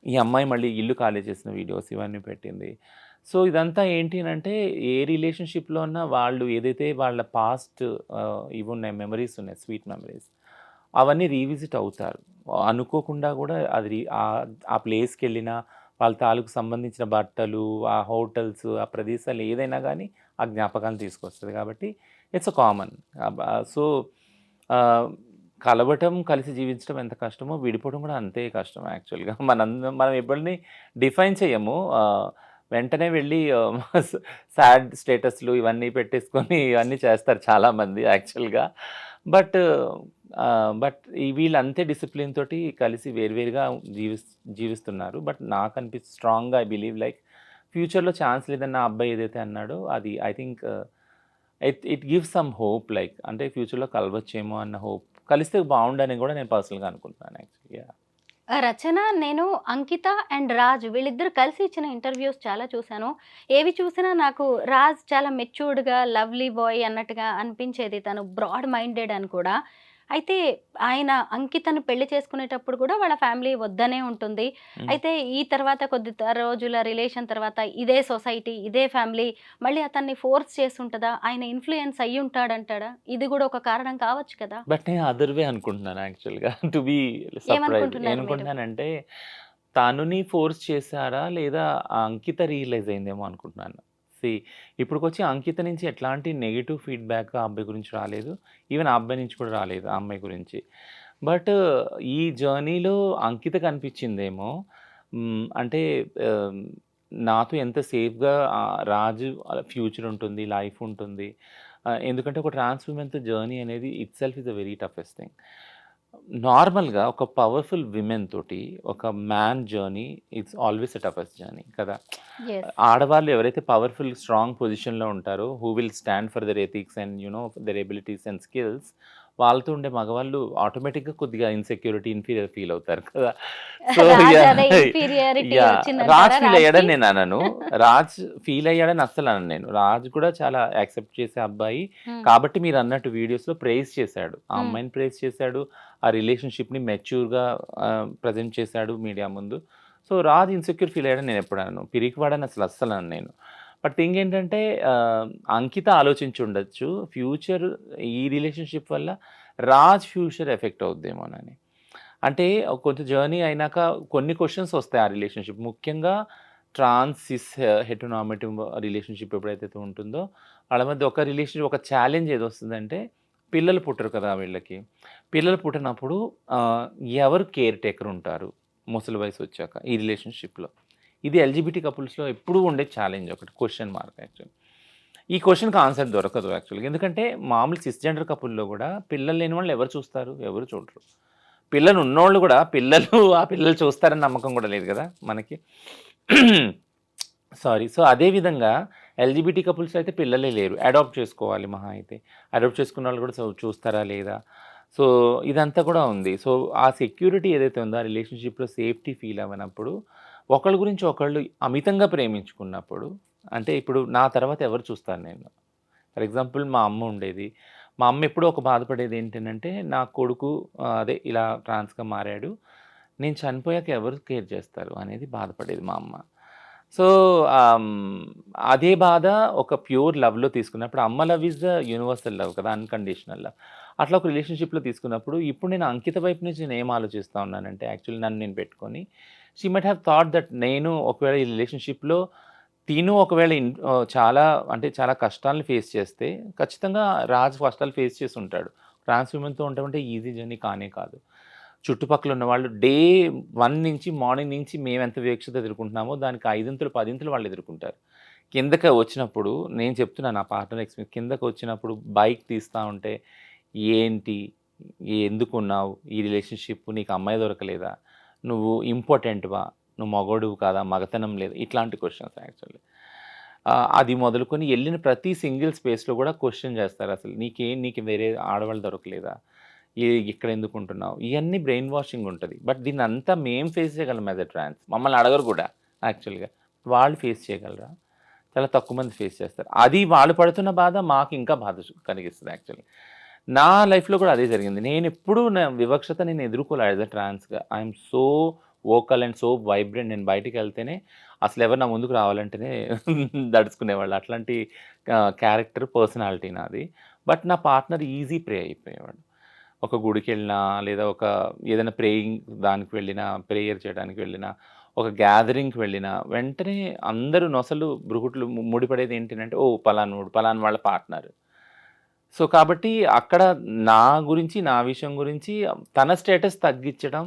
ఈ అమ్మాయి మళ్ళీ ఇల్లు ఖాళీ చేసిన వీడియోస్ ఇవన్నీ పెట్టింది. సో, ఇదంతా ఏంటి అనంటే ఏ రిలేషన్‌షిప్‌లో ఉన్నా వాళ్ళు ఏదైతే వాళ్ళ పాస్ట్ ఇవున్నాయి, మెమరీస్ ఉన్నాయి, స్వీట్ మెమరీస్. అవన్నీ రీవిజిట్ అవుతారు. అనుకోకుండా కూడా అది ఆ ప్లేస్‌కెళ్ళినా వాళ్ళ తాలూకు సంబంధించిన బట్టలు, ఆ హోటల్స్, ఆ ప్రదేశాలు ఏదైనా గానీ ఆ జ్ఞాపకాలను తీసుకొస్తది కాబట్టి ఇట్స్ కామన్. సో, ఆహ్, కలవటం, కలిసి జీవించడం ఎంత కష్టమో విడిపోవడం కూడా అంతే కష్టం యాక్చువల్‌గా. మనం ఎవరిని డిఫైన్ చేయము. వెంటనే వెళ్ళి సాడ్ స్టేటస్‌లు ఇవన్నీ పెట్టేసుకొని ఇవన్నీ చేస్తారు చాలామంది యాక్చువల్‌గా. బట్ బట్ వీళ్ళంతే డిసిప్లిన్ తోటి కలిసి వేరుగా జీవిస్తున్నారు. బట్ స్ట్రాంగ్‌గా ఐ బిలీవ్ లైక్ ఫ్యూచర్‌లో ఛాన్స్ లేదని ఆ అబ్బాయి ఏదైతే అన్నాడో అది I think it gives some hope like అంటే ఫ్యూచర్‌లో కలవచ్చేమో అన్న హోప్. కలిస్తే బావుండని కూడా నేను పర్సనల్‌గా అనుకుంటున్నాను యాక్చువల్లీ. యాహ్! రచన, నేను అంకిత అండ్ రాజ్ వీళ్ళిద్దరూ కలిసి ఇచ్చిన ఇంటర్వ్యూస్ చాలా చూసాను. ఏవి చూసినా నాకు రాజ్ చాలా మెచ్యూర్డ్‌గా, లవ్లీ బాయ్ అన్నట్టుగా అనిపించేది. తను బ్రాడ్ మైండెడ్ అని కూడా. అయితే ఆయన అంకితను పెళ్లి చేసుకునేటప్పుడు కూడా వాళ్ళ ఫ్యామిలీ వద్దనే ఉంటుంది. హ్మ్. అయితే ఈ తర్వాత కొద్ది రోజుల రిలేషన్ తర్వాత ఇదే సొసైటీ, ఇదే ఫ్యామిలీ మళ్ళీ అతన్ని ఫోర్స్ చేసుంటదా? ఆయన ఇన్‌ఫ్లూయెన్స్ అయ్యుంటాడంటాడా? ఇది కూడా ఒక కారణం కావచ్చు కదా! బట్ నేను అదర్ వే అనుకుంటున్నాను యాక్చువల్‌గా. To be surprised. ఏమనుకుంటున్నారు మీరు? ఏమనుకుంటున్నానంటే తనుని ఫోర్స్ చేసారా? లేదా ఆ అంకిత రియలైజ్ అయిందేమో అనుకుంటున్నాను. ఇప్పటికొచ్చి అంకిత నుంచి ఎట్లాంటి నెగెటివ్ ఫీడ్‌బ్యాక్ ఆ అబ్బాయి గురించి రాలేదు. ఈవెన్ ఆ అబ్బాయి నుంచి కూడా రాలేదు ఆ అమ్మాయి గురించి. బట్ ఈ జర్నీలో అంకితకి అనిపించిందేమో అంటే ఆహ్, నాతో ఎంత సేఫ్‌గా రాజు ఫ్యూచర్ ఉంటుంది, లైఫ్ ఉంటుంది. ఎందుకంటే ఒక ట్రాన్స్ విమెన్‌తో జర్నీ అనేది itself is a very toughest thing. నార్మల్‌గా ఒక పవర్‌ఫుల్ విమెన్ తోటి ఒక man journey it's always a toughest journey కదా! యెస్. ఆడవాళ్ళు ఎవరైతే పవర్‌ఫుల్, స్ట్రాంగ్ పొజిషన్‌లో ఉంటారో, who will stand for their ethics and their abilities and skills, వాళ్ళతో ఉండే మగవాళ్ళు ఆటోమేటిక్‌గా కొద్దిగా ఇన్‌సెక్యూరిటీ, ఇన్ఫీరియర్ ఫీల్ అవుతారు కదా! సో రాజు యాహ్! అదే ఇన్ఫీరియారిటీ యాహ్! రాజ్ వచ్చిందంటారా ఫీల్ రాజ్‌కి? అయ్యాడని నేను అనను. రాజ్ ఫీల్ అయ్యాడని అస్సలు అనను నేను. రాజ్ కూడా చాలా యాక్సెప్ట్ చేసే అబ్బాయి. హ్మ్. కాబట్టి మీరన్నట్టు వీడియోస్‌లో ప్రైజ్ చేశాడు. ఆ హ్మ్. అమ్మాయిని ప్రైజ్ చేశాడు. ఆ రిలేషన్‌షిప్‌ని మెచ్యూర్‌గా ప్రెజెంట్ చేశాడు మీడియా ముందు. సో, రాజ్ ఇన్‌సెక్యూర్ ఫీల్ అయ్యాడని నేనెప్పుడు అనను. పిరికివాడని అస్సలు అనను నేను. బట్ థింగ్ ఏంటంటే అంకిత ఆలోచించుండొచ్చు. ఫ్యూచర్ ఈ రిలేషన్‌షిప్ వల్ల రాజ్ ఫ్యూచర్ ఎఫెక్ట్ అవుద్దేమోనని. అంటే కొంచెం జర్నీ అయినాక కొన్ని క్వెషన్స్ వస్తాయి ఆ రిలేషన్‌షిప్. ముఖ్యంగా ట్రాన్స్, సిస్, హెటెరోనార్మేటివ్ రిలేషన్‌షిప్ ఎప్పుడైతే ఉంటుందో, వాళ్ళ మధ్య ఒక రిలేషన్‌షిప్ ఒక ఛాలెంజ్ ఏదొస్తుందంటే, పిల్లలు పుట్టరు కదా వీళ్ళకి. పిల్లలు పుట్టనప్పుడు ఆహ్, ఎవరు కేర్ టేకర్ ఉంటారు ముసలి వయసొచ్చాక ఈ రిలేషన్‌షిప్‌లో. ఇది ఎల్‌జిబిటీ కపుల్స్‌లో ఎప్పుడూ ఉండే ఛాలెంజ్ ఒకటి. Question mark actually. ఈ క్వెషన్‌కి ఆన్సర్ దొరకదు యాక్చువల్‌గా. ఎందుకంటే మామూలు సిస్‌జెండర్ కపుల్‌లో గూడా పిల్లలు లేని వాళ్ళు ఎవరు చూస్తారు? ఎవరు చూడరు. పిల్లలు ఉన్నోళ్ళు గూడా ఆ పిల్లలు చూస్తారని నమ్మకం గూడా లేదు గదా! మనకి. సారీ. సో, అదే విధంగా ఎల్‌జిబిటీ కపుల్స్‌లో అయితే పిల్లలే లేరు. అడాప్ట్ చేసుకోవాలి మహా అయితే. అడాప్ట్ చేసుకున్నోళ్ళు గూడా చూస్తారా లేదా? సో, ఇదంతా కూడా ఉంది. సో, ఆ సెక్యూరిటీ ఏదైతే ఉందో ఆ రిలేషన్‌షిప్‌లో సేఫ్టీ ఫీల్ అవ్వనప్పుడు, ఒకళ్ళ గురించి ఒకళ్ళు అమితంగా ప్రేమించుకున్నప్పుడు, అంటే ఇప్పుడు నా తర్వాత ఎవరు చూస్తారు నేను? ఫర్ ఎగ్జాంపుల్ మా అమ్మ ఉండేది. మా అమ్మ ఎప్పుడూ ఒక బాధపడేది ఏంటనంటే, నా కొడుకు అదే ఇలా ట్రాన్స్‌గా మారాడు. నేను చనిపోయాక ఎవరు కేర్ చేస్తారు అనేది బాధపడేది మా అమ్మ. సో, అదే బాధ ఒక ప్యూర్ లవ్‌లో తీసుకున్నప్పుడు అమ్మ love is the universal love కదా! Unconditional love. అట్లా ఒక రిలేషన్‌షిప్‌లో తీసుకున్నప్పుడు ఇప్పుడు నేను అంకిత వైపు నుంచి నేనేం ఆలోచిస్తా ఉన్నానంటే యాక్చువల్లీ నన్ను నేను పెట్టుకొని, she might have thought that నేను ఒకవేళ ఈ రిలేషన్‌షిప్‌లో తిను ఒకవేళ చాలా అంటే చాలా కష్టాలను ఫేస్ చేస్తే, ఖచ్చితంగా రాజ్ కష్టాలు ఫేస్ చేసుంటాడు. ట్రాన్స్ విమెన్‌తో ఉండటం అంటే ఈజీ జర్నీ కానే కాదు. చుట్టుపక్కల ఉన్నవాళ్ళు డే 1 నుంచి మార్నింగ్ నుంచి మేమెంత వివక్షత ఎదుర్కొంటున్నామో, దానికి ఐదింతలు, పదింతలు వాళ్ళు ఎదుర్కొంటారు. కిందకి వచ్చినప్పుడు నేను చెప్తున్నా నా పార్ట్నర్ ఎక్స్‌పీరియన్స్ కిందకొచ్చినప్పుడు బైక్ తీస్తా ఉంటే, "ఏంటి? ఎందుకున్నావు? ఈ రిలేషన్‌షిప్ నీకు అమ్మాయి దొరకలేదా? నువ్వు ఇంపార్టెంట్‌వా? నువ్వు మగోడివి కాదా? మగతనం లేదా?" ఇట్లాంటి క్వెషన్స్ యాక్చువల్లీ. అది మొదలుకొని ఎళ్ళిన ప్రతి సింగిల్ స్పేస్‌లో గూడా క్వెషన్ జేస్తారసలు. నీకు వేరే ఆడవాళ్ళు దొరకలేదా? ఇక్కడెందుకుంటున్నావు? ఇయన్నీ బ్రెయిన్ వాషింగ్ ఉంటది. బట్ దీన్నంతా మేము ఫేస్ చేయగలం యాస్ ఎ ట్రాన్స్. మమ్మల్ని అడగరు గూడా యాక్చువల్‌గా. వాళ్ళు ఫేస్ చేయగలరా? చాలా తక్కువ మంది ఫేస్ చేస్తారు. అది వాళ్ళు పడుతున్న బాధ మాకు ఇంకా బాధ కలిగిస్తది యాక్చువల్లీ. నా లైఫ్‌లో కూడా అదే జరిగింది. నేనెప్పుడూ నా వివక్షత నేను ఎదుర్కోలే యాస్ ఎ ట్రాన్స్‌గా. I'm so vocal and so vibrant. నేను బయటికెళ్తేనే అసలెవరు నా ముందుకు రావాలంటేనే దడుచుకునేవాళ్ళు. అట్లాంటి క్యారెక్టర్, పర్సనాలిటీ నాది. బట్ నా పార్ట్నర్ ఈజీ ప్రే అయిపోయేవాడు. ఒక గుడికెళ్ళినా, లేదా ఏదైనా ప్రేయింగ్ దానికి వెళ్ళినా, ప్రేయర్ చేయడానికి వెళ్ళినా, ఒక గ్యాదరింగ్‌కి వెళ్ళినా, వెంటనే అందరూ నొసలు, భృకుట్లు ముడిపడేది ఏంటనంటే, ఓహ్! పలానోడు, పలానా వాళ్ళ పార్ట్నర్. సో, కాబట్టి అక్కడ నా గురించి, నా విషయం గురించి తన స్టేటస్ తగ్గిచ్చడం,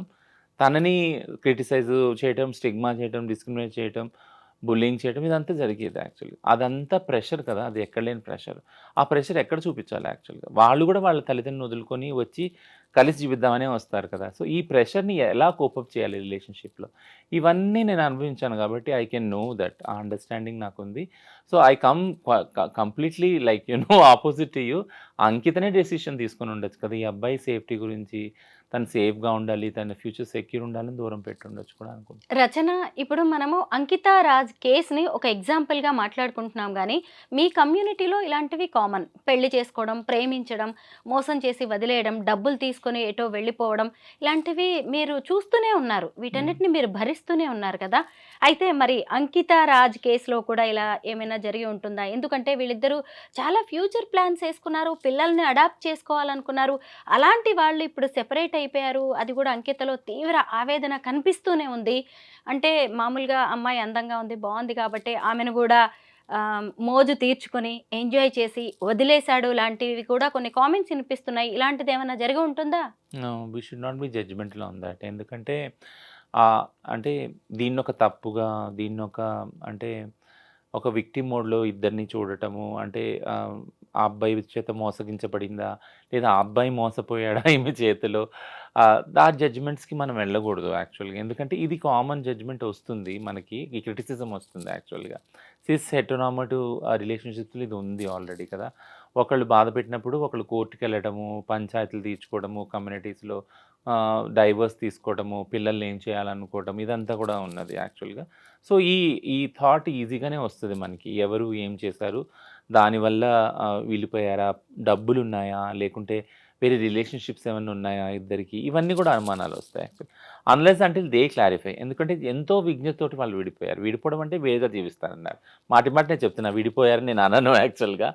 తనని క్రిటిసైజ్ చేయటం, స్టిగ్మా చేయటం, డిస్క్రిమినేట్ చేయటం, బుల్లింగ్ చేయటం ఇదంతా జరిగేది యాక్చువల్‌గా. అదంతా ప్రెషర్ కదా! అది ఎక్కడ లేని ప్రెషర్. ఆ ప్రెషర్ ఎక్కడ చూపిచ్చాలి యాక్చువల్‌గా? వాళ్ళు గూడా వాళ్ళ తల్లిదండ్రులను వదులుకొని వచ్చి కలిసి జీవిద్దామనే వస్తారు కదా! సో, ఈ ప్రెషర్‌ని ఎలా కోప్ అప్ చేయాలి రిలేషన్‌షిప్‌లో? ఇవన్నీ నేను అనుభవించాను గాబట్టి ఐ కెన్ నో దట్. ఆ అండర్‌స్టాండింగ్ నాకుంది. So, I come completely like opposite to you. అంకితనే డెసిషన్ తీసుకొని ఉండొచ్చు కదా! ఈ అబ్బాయి సేఫ్టీ గురించి, తను సేఫ్‌గా ఉండాలి, తన ఫ్యూచర్ సెక్యూర్ ఉండాలని దూరం పెట్టుండొచ్చు కూడా అనుకుంటున్నాను. రచన, ఇప్పుడు మనము 'అంకిత రాజ్' కేస్‌ని ఒక ఎగ్జాంపుల్‌గా మాట్లాడుకుంటున్నాం గానీ, మీ కమ్యూనిటీలో ఇలాంటివి కామన్. పెళ్లి చేసుకోవడం, ప్రేమించడం, మోసం చేసి వదిలేయడం, డబ్బులు తీసుకొని ఎటో వెళ్ళిపోవడం, ఇలాంటివి మీరు చూస్తూనే ఉన్నారు. హ్మ్. వీటన్నిటిని మీరు భరిస్తూనే ఉన్నారు కదా! అయితే మరి 'అంకిత రాజ్' కేస్‌లో కూడా ఇలా ఏమైనా జరిగి ఉంటుందా? ఎందుకంటే వీళ్ళిద్దరూ చాలా ఫ్యూచర్ ప్లాన్స్ యేసుకున్నారు. పిల్లల్ని అడాప్ట్ చేసుకోవాలనుకున్నారు. అలాంటి వాళ్ళు ఇప్పుడు సెపరేట్ అయిపోయారు. అది కూడా అంకితలో తీవ్ర ఆవేదన కనిపిస్తూనే ఉంది. అంటే మామూలుగా అమ్మాయి అందంగా ఉంది, బావుంది కాబట్టే ఆమెను గూడా మోజు తీర్చుకొని ఎంజాయ్ చేసి వదిలేశాడు లాంటివి కూడా కొన్ని కామెంట్స్ వినిపిస్తున్నాయి. ఇలాంటిది ఏమైనా జరిగి ఉంటుందా? We should not be judgmental on that. ఎందుకంటే అంటే దీన్నొక తప్పుగా, దీన్నొక అంటే ఒక విక్టిమ్ మోడ్‌లో ఇద్దరిని చూడటము అంటే ఆ అబ్బాయి చేత మోసగించబడిందా? లేదా ఆ అబ్బాయి మోసపోయాడా ఈమె చేతిలో? ఆ జడ్జ్‌మెంట్స్‌కి మనం వెళ్ళకూడదు యాక్చువల్‌గా. ఎందుకంటే ఇది కామన్ జడ్జ్‌మెంట్ వస్తుంది మనకి. ఈ క్రిటిసిజం వస్తుంది యాక్చువల్‌గా. సిస్ హెటెరోనార్మటివ్ రిలేషన్‌షిప్స్‌లో ఇది ఉంది ఆల్రెడీ కదా! ఒకళ్ళు బాధ పెట్టినప్పుడు ఒకళ్ళు కోర్ట్‌కెళ్ళడము, పంచాయతీలు తీర్చుకోవడము, కమ్యూనిటీస్‌లో డైవర్స్ తీసుకోవడము, పిల్లల్ని ఏం చేయాలనుకోవడం ఇదంతా కూడా ఉన్నది యాక్చువల్‌గా. సో, ఈ థాట్ ఈజీగానే వస్తది మనకి. ఎవరు ఏం చేశారు? దానివల్ల విడిపోయారా? డబ్బులున్నాయా? లేకుంటే వేరే రిలేషన్‌షిప్స్ ఏమన్నా ఉన్నాయా ఇద్దరికి? ఇవన్నీ కూడా అనుమానాలొస్తాయి actually. Unless until they clarify. ఎందుకంటే ఎంతో విజ్ఞతతోటి వాళ్ళు విడిపోయారు. విడిపోవడం అంటే వేరుగా జీవిస్తారన్నారు. మాటి మాటి నేను చెప్తున్నా విడిపోయారని నేను అనను యాక్చువల్‌గా.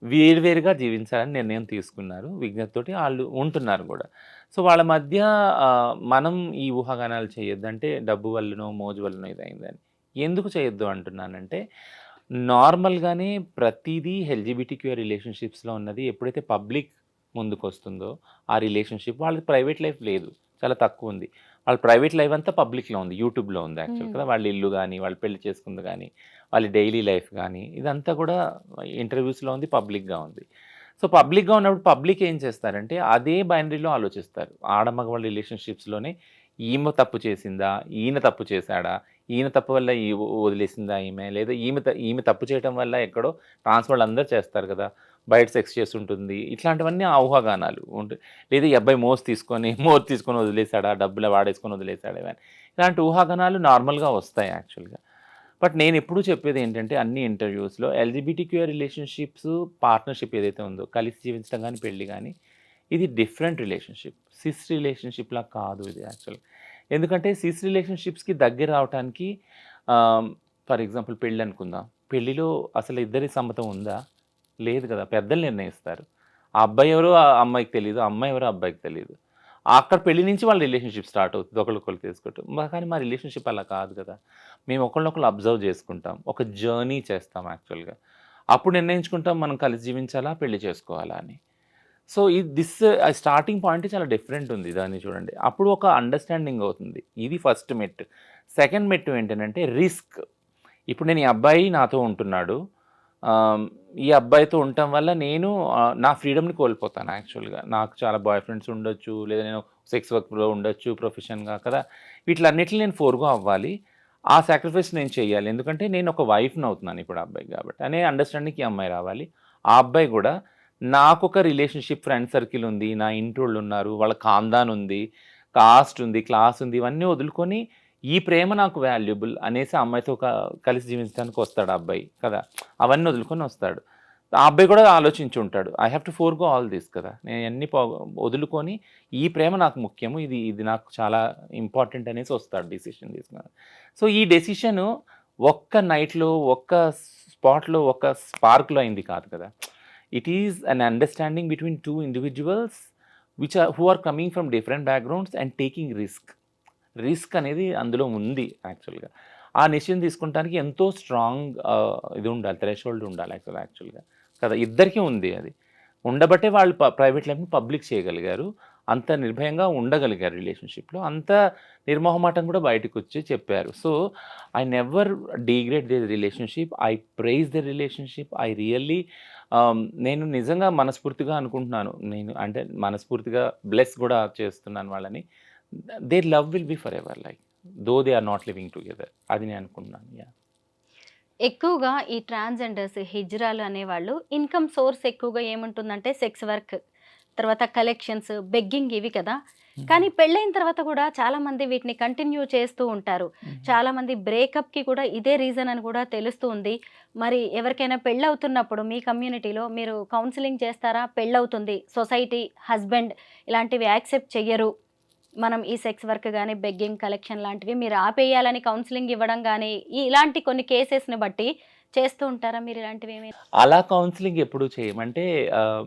వేరువేరుగా జీవించాలని నిర్ణయం తీసుకున్నారు. విజ్ఞతతోటి ఆళ్ళు ఉంటున్నారు గూడా. సో, వాళ్ళ మధ్య మనం ఈ ఊహాగానాలు చేయొద్దు. అంటే డబ్బు వల్లనో, మోజు వల్లనో ఇదయిందని. ఎందుకు చేయొద్దు అంటున్నానంటే, నార్మల్‌గానే ప్రతీదీ ఎల్‌జీబీటీక్యూ రిలేషన్‌షిప్స్‌లో ఉన్నది ఎప్పుడైతే పబ్లిక్ ముందుకొస్తుందో, ఆ రిలేషన్‌షిప్ వాళ్ళది ప్రైవేట్ లైఫ్ లేదు. చాలా తక్కువుంది. వాళ్ళ ప్రైవేట్ లైఫ్ అంతా పబ్లిక్‌లో ఉంది. యూట్యూబ్‌లో ఉంది యాక్చువల్ హ్మ్. కదా! వాళ్ళ ఇల్లు గాని, వాళ్ళు పెళ్లి చేసుకుంది గాని, వాళ్ళ డైలీ లైఫ్ గాని, ఇదంతా కూడా ఇంటర్వ్యూస్‌లో ఉంది, పబ్లిక్‌గా ఉంది. సో, పబ్లిక్‌గా ఉన్నప్పుడు పబ్లిక్ ఏం చేస్తారంటే, అదే బైనరీలో ఆలోచిస్తారు. ఆడ మగవాళ్ళ రిలేషన్‌షిప్స్‌లోనే ఈమె తప్పు చేసిందా? ఈయన తప్పు చేశాడా? ఈయన తప్పు వల్ల వదిలేసిందా ఈమె? లేదా ఈమె తప్పు చేయటం వల్ల ఎక్కడో ట్రాన్స్ వాళ్ళందరూ చేస్తారు కదా! బయట సెక్స్ చేసుంటుంది. ఇట్లాంటివన్నీ ఆ ఊహాగానాలు. లేదా ఈ అబ్బాయి మోరు తీసుకొని వదిలేసాడా? డబ్బులు వాడేసుకొని వదిలేసాడా? ఇవన్నీ. ఇలాంటి ఊహాగానాలు నార్మల్‌గా వస్తాయి యాక్చువల్‌గా. బట్ నేనెప్పుడూ చెప్పేదేంటంటే అన్ని ఇంటర్వ్యూస్‌లో ఎల్‌జీబీటీక్యూ రిలేషన్‌షిప్స్, పార్ట్నర్‌షిప్ ఏదైతే ఉందో కలిసి జీవించడం గాని, పెళ్లి గాని ఇది డిఫరెంట్ రిలేషన్‌షిప్. సిస్ రిలేషన్‌షిప్‌లా కాదు ఇది యాక్చువల్‌గా. ఎందుకంటే సిస్ రిలేషన్‌షిప్స్‌కి దగ్గర రావటానికి ఫర్ ఎగ్జాంపుల్ పెళ్లనుకుందాం. పెళ్లిలో అసలు ఇద్దరి సమ్మతం ఉందా? లేదు కదా! పెద్దలు నిర్ణయిస్తారు. ఆ అబ్బాయి ఎవరో ఆ అమ్మాయికి తెలీదు. ఆ అమ్మాయి ఎవరో ఆ అబ్బాయికి తెలీదు. అక్కడ పెళ్లి నుంచి వాళ్ళ రిలేషన్‌షిప్ స్టార్ట్ అవుతది. ఒకళ్ళకొకళ్ళు తెలుసుకోవటం. కానీ మా రిలేషన్‌షిప్ అలా కాదు కదా! మేము ఒకళ్ళనొకళ్ళు అబ్జర్వ్ చేసుకుంటాం. ఒక జర్నీ చేస్తాం యాక్చువల్‌గా. అప్పుడు నిర్ణయించుకుంటాం మనం కలిసి జీవించాలా? పెళ్లి చేసుకోవాలా అని. సో, స్టార్టింగ్ పాయింట్ చాలా డిఫరెంట్ ఉంది దాన్ని చూడండి. అప్పుడు ఒక అండర్‌స్టాండింగ్ అవుతుంది. ఇది ఫస్ట్ మెట్టు. సెకండ్ మెట్టు ఏంటనంటే రిస్క్. ఇప్పుడు నేను ఈ అబ్బాయి నాతో ఉంటున్నాడు. ఆహ్, ఈ అబ్బాయితో ఉండటం వల్ల నేను నా ఫ్రీడమ్‌ని కోల్పోతాను యాక్చువల్‌గా. నాకు చాలా బాయ్ ఫ్రెండ్స్ ఉండొచ్చు. లేదా నేను సెక్స్ వర్క్‌లో ఉండొచ్చు ప్రొఫెషన్‌గా కదా! వీటిలన్నిటిని నేను ఫోర్‌గో అవ్వాలి. ఆ సాక్రిఫైస్ నేను చేయాలి. ఎందుకంటే నేను ఒక వైఫ్‌ని అవుతున్నాను ఇప్పుడు ఆ అబ్బాయికి కాబట్టి. అనే అండర్‌స్టాండింగ్‌కి ఈ అమ్మాయి రావాలి. ఆ అబ్బాయి గూడా నాకొక రిలేషన్‌షిప్ ఫ్రెండ్ సర్కిల్ ఉంది. నా ఇంటోళ్ళున్నారు. వాళ్ళ ఖాందాన్ ఉంది. కాస్ట్ ఉంది. క్లాస్ ఉంది. ఇవన్నీ వదులుకొని ఈ ప్రేమ నాకు వాల్యుబుల్ అనేసి ఆ అమ్మాయితో కలిసి జీవించడానికి వస్తాడు ఆ అబ్బాయి కదా! అవన్నీ వదులుకొని వస్తాడు. ఆ అబ్బాయి కూడా ఆలోచించి ఉంటాడు. I have to forgo all this కదా! నేను ఇయన్నీ వదులుకొని ఈ ప్రేమ నాకు ముఖ్యము. ఇది నాకు చాలా ఇంపార్టెంట్ అనేసి వస్తాడు డెసిషన్ తీసుకొని. సో, ఈ డెసిషను ఒక్క నైట్‌లో, ఒక్క స్పాట్‌లో, ఒక్క స్పార్క్‌లో అయింది కాదు కదా! It is an understanding between 2 individuals who are coming from different backgrounds and taking risk. Risk అనేది అందులో ఉంది యాక్చువల్‌గా. ఆ డెసిషన్ తీసుకుంటానికి ఎంతో స్ట్రాంగ్ ఇది ఉండాలి. థ్రెషోల్డ్ ఉండాలి యాక్చువల్‌గా. కదా! ఇద్దరికీ ఉంది అది. ఉండబట్టే వాళ్ళు ప్రైవేట్ లైఫ్‌ని పబ్లిక్ చేయగలిగారు. అంత నిర్భయంగా ఉండగలిగారు రిలేషన్‌షిప్‌లో. అంత నిర్మొహమాటం కూడా బయటకొచ్చి చెప్పారు. So, I never degrade the relationship. I praise the relationship. I really నేను నిజంగా మనస్ఫూర్తిగా అనుకుంటున్నాను. నేను అంటే మనస్ఫూర్తిగా బ్లెస్ కూడా చేస్తున్నాను వాళ్ళని. Their love will be forever like though they are not living together. అది నేను అనుకుంటున్నాను. యాహ్! ఎక్కువగా ఈ ట్రాన్స్‌జెండర్స్, హిజ్రాలు అనేవాళ్ళు ఇన్‌కమ్ సోర్స్ ఎక్కువగా ఏముంటుందంటే సెక్స్ వర్క్, తర్వాత కలెక్షన్స్, బెగ్గింగ్ ఇవి కదా! కానీ పెళ్ళైన తర్వాత కూడా చాలామంది వీటిని కంటిన్యూ చేస్తూ ఉంటారు. చాలామంది బ్రేకప్‌కి కూడా ఇదే రీజన్ అని కూడా తెలుస్తూ ఉంది. మరి ఎవరికైనా పెళ్ళవుతున్నప్పుడు మీ కమ్యూనిటీలో మీరు కౌన్సెలింగ్ చేస్తారా? పెళ్ళవుతుంది, సొసైటీ, హస్బెండ్ ఇలాంటివి యాక్సెప్ట్ చెయ్యరు. మనం ఈ సెక్స్ వర్క్ గాని, బెగ్గింగ్, కలెక్షన్ లాంటివి మీరు ఆపేయాలని కౌన్సెలింగ్ ఇవ్వడం గాని, ఇలాంటి కొన్ని కేసెస్‌ని బట్టి చేస్తూ ఉంటారా మీరు ఇలాంటివేమైనా? అలా కౌన్సెలింగ్ ఎప్పుడు చేయము. అంటే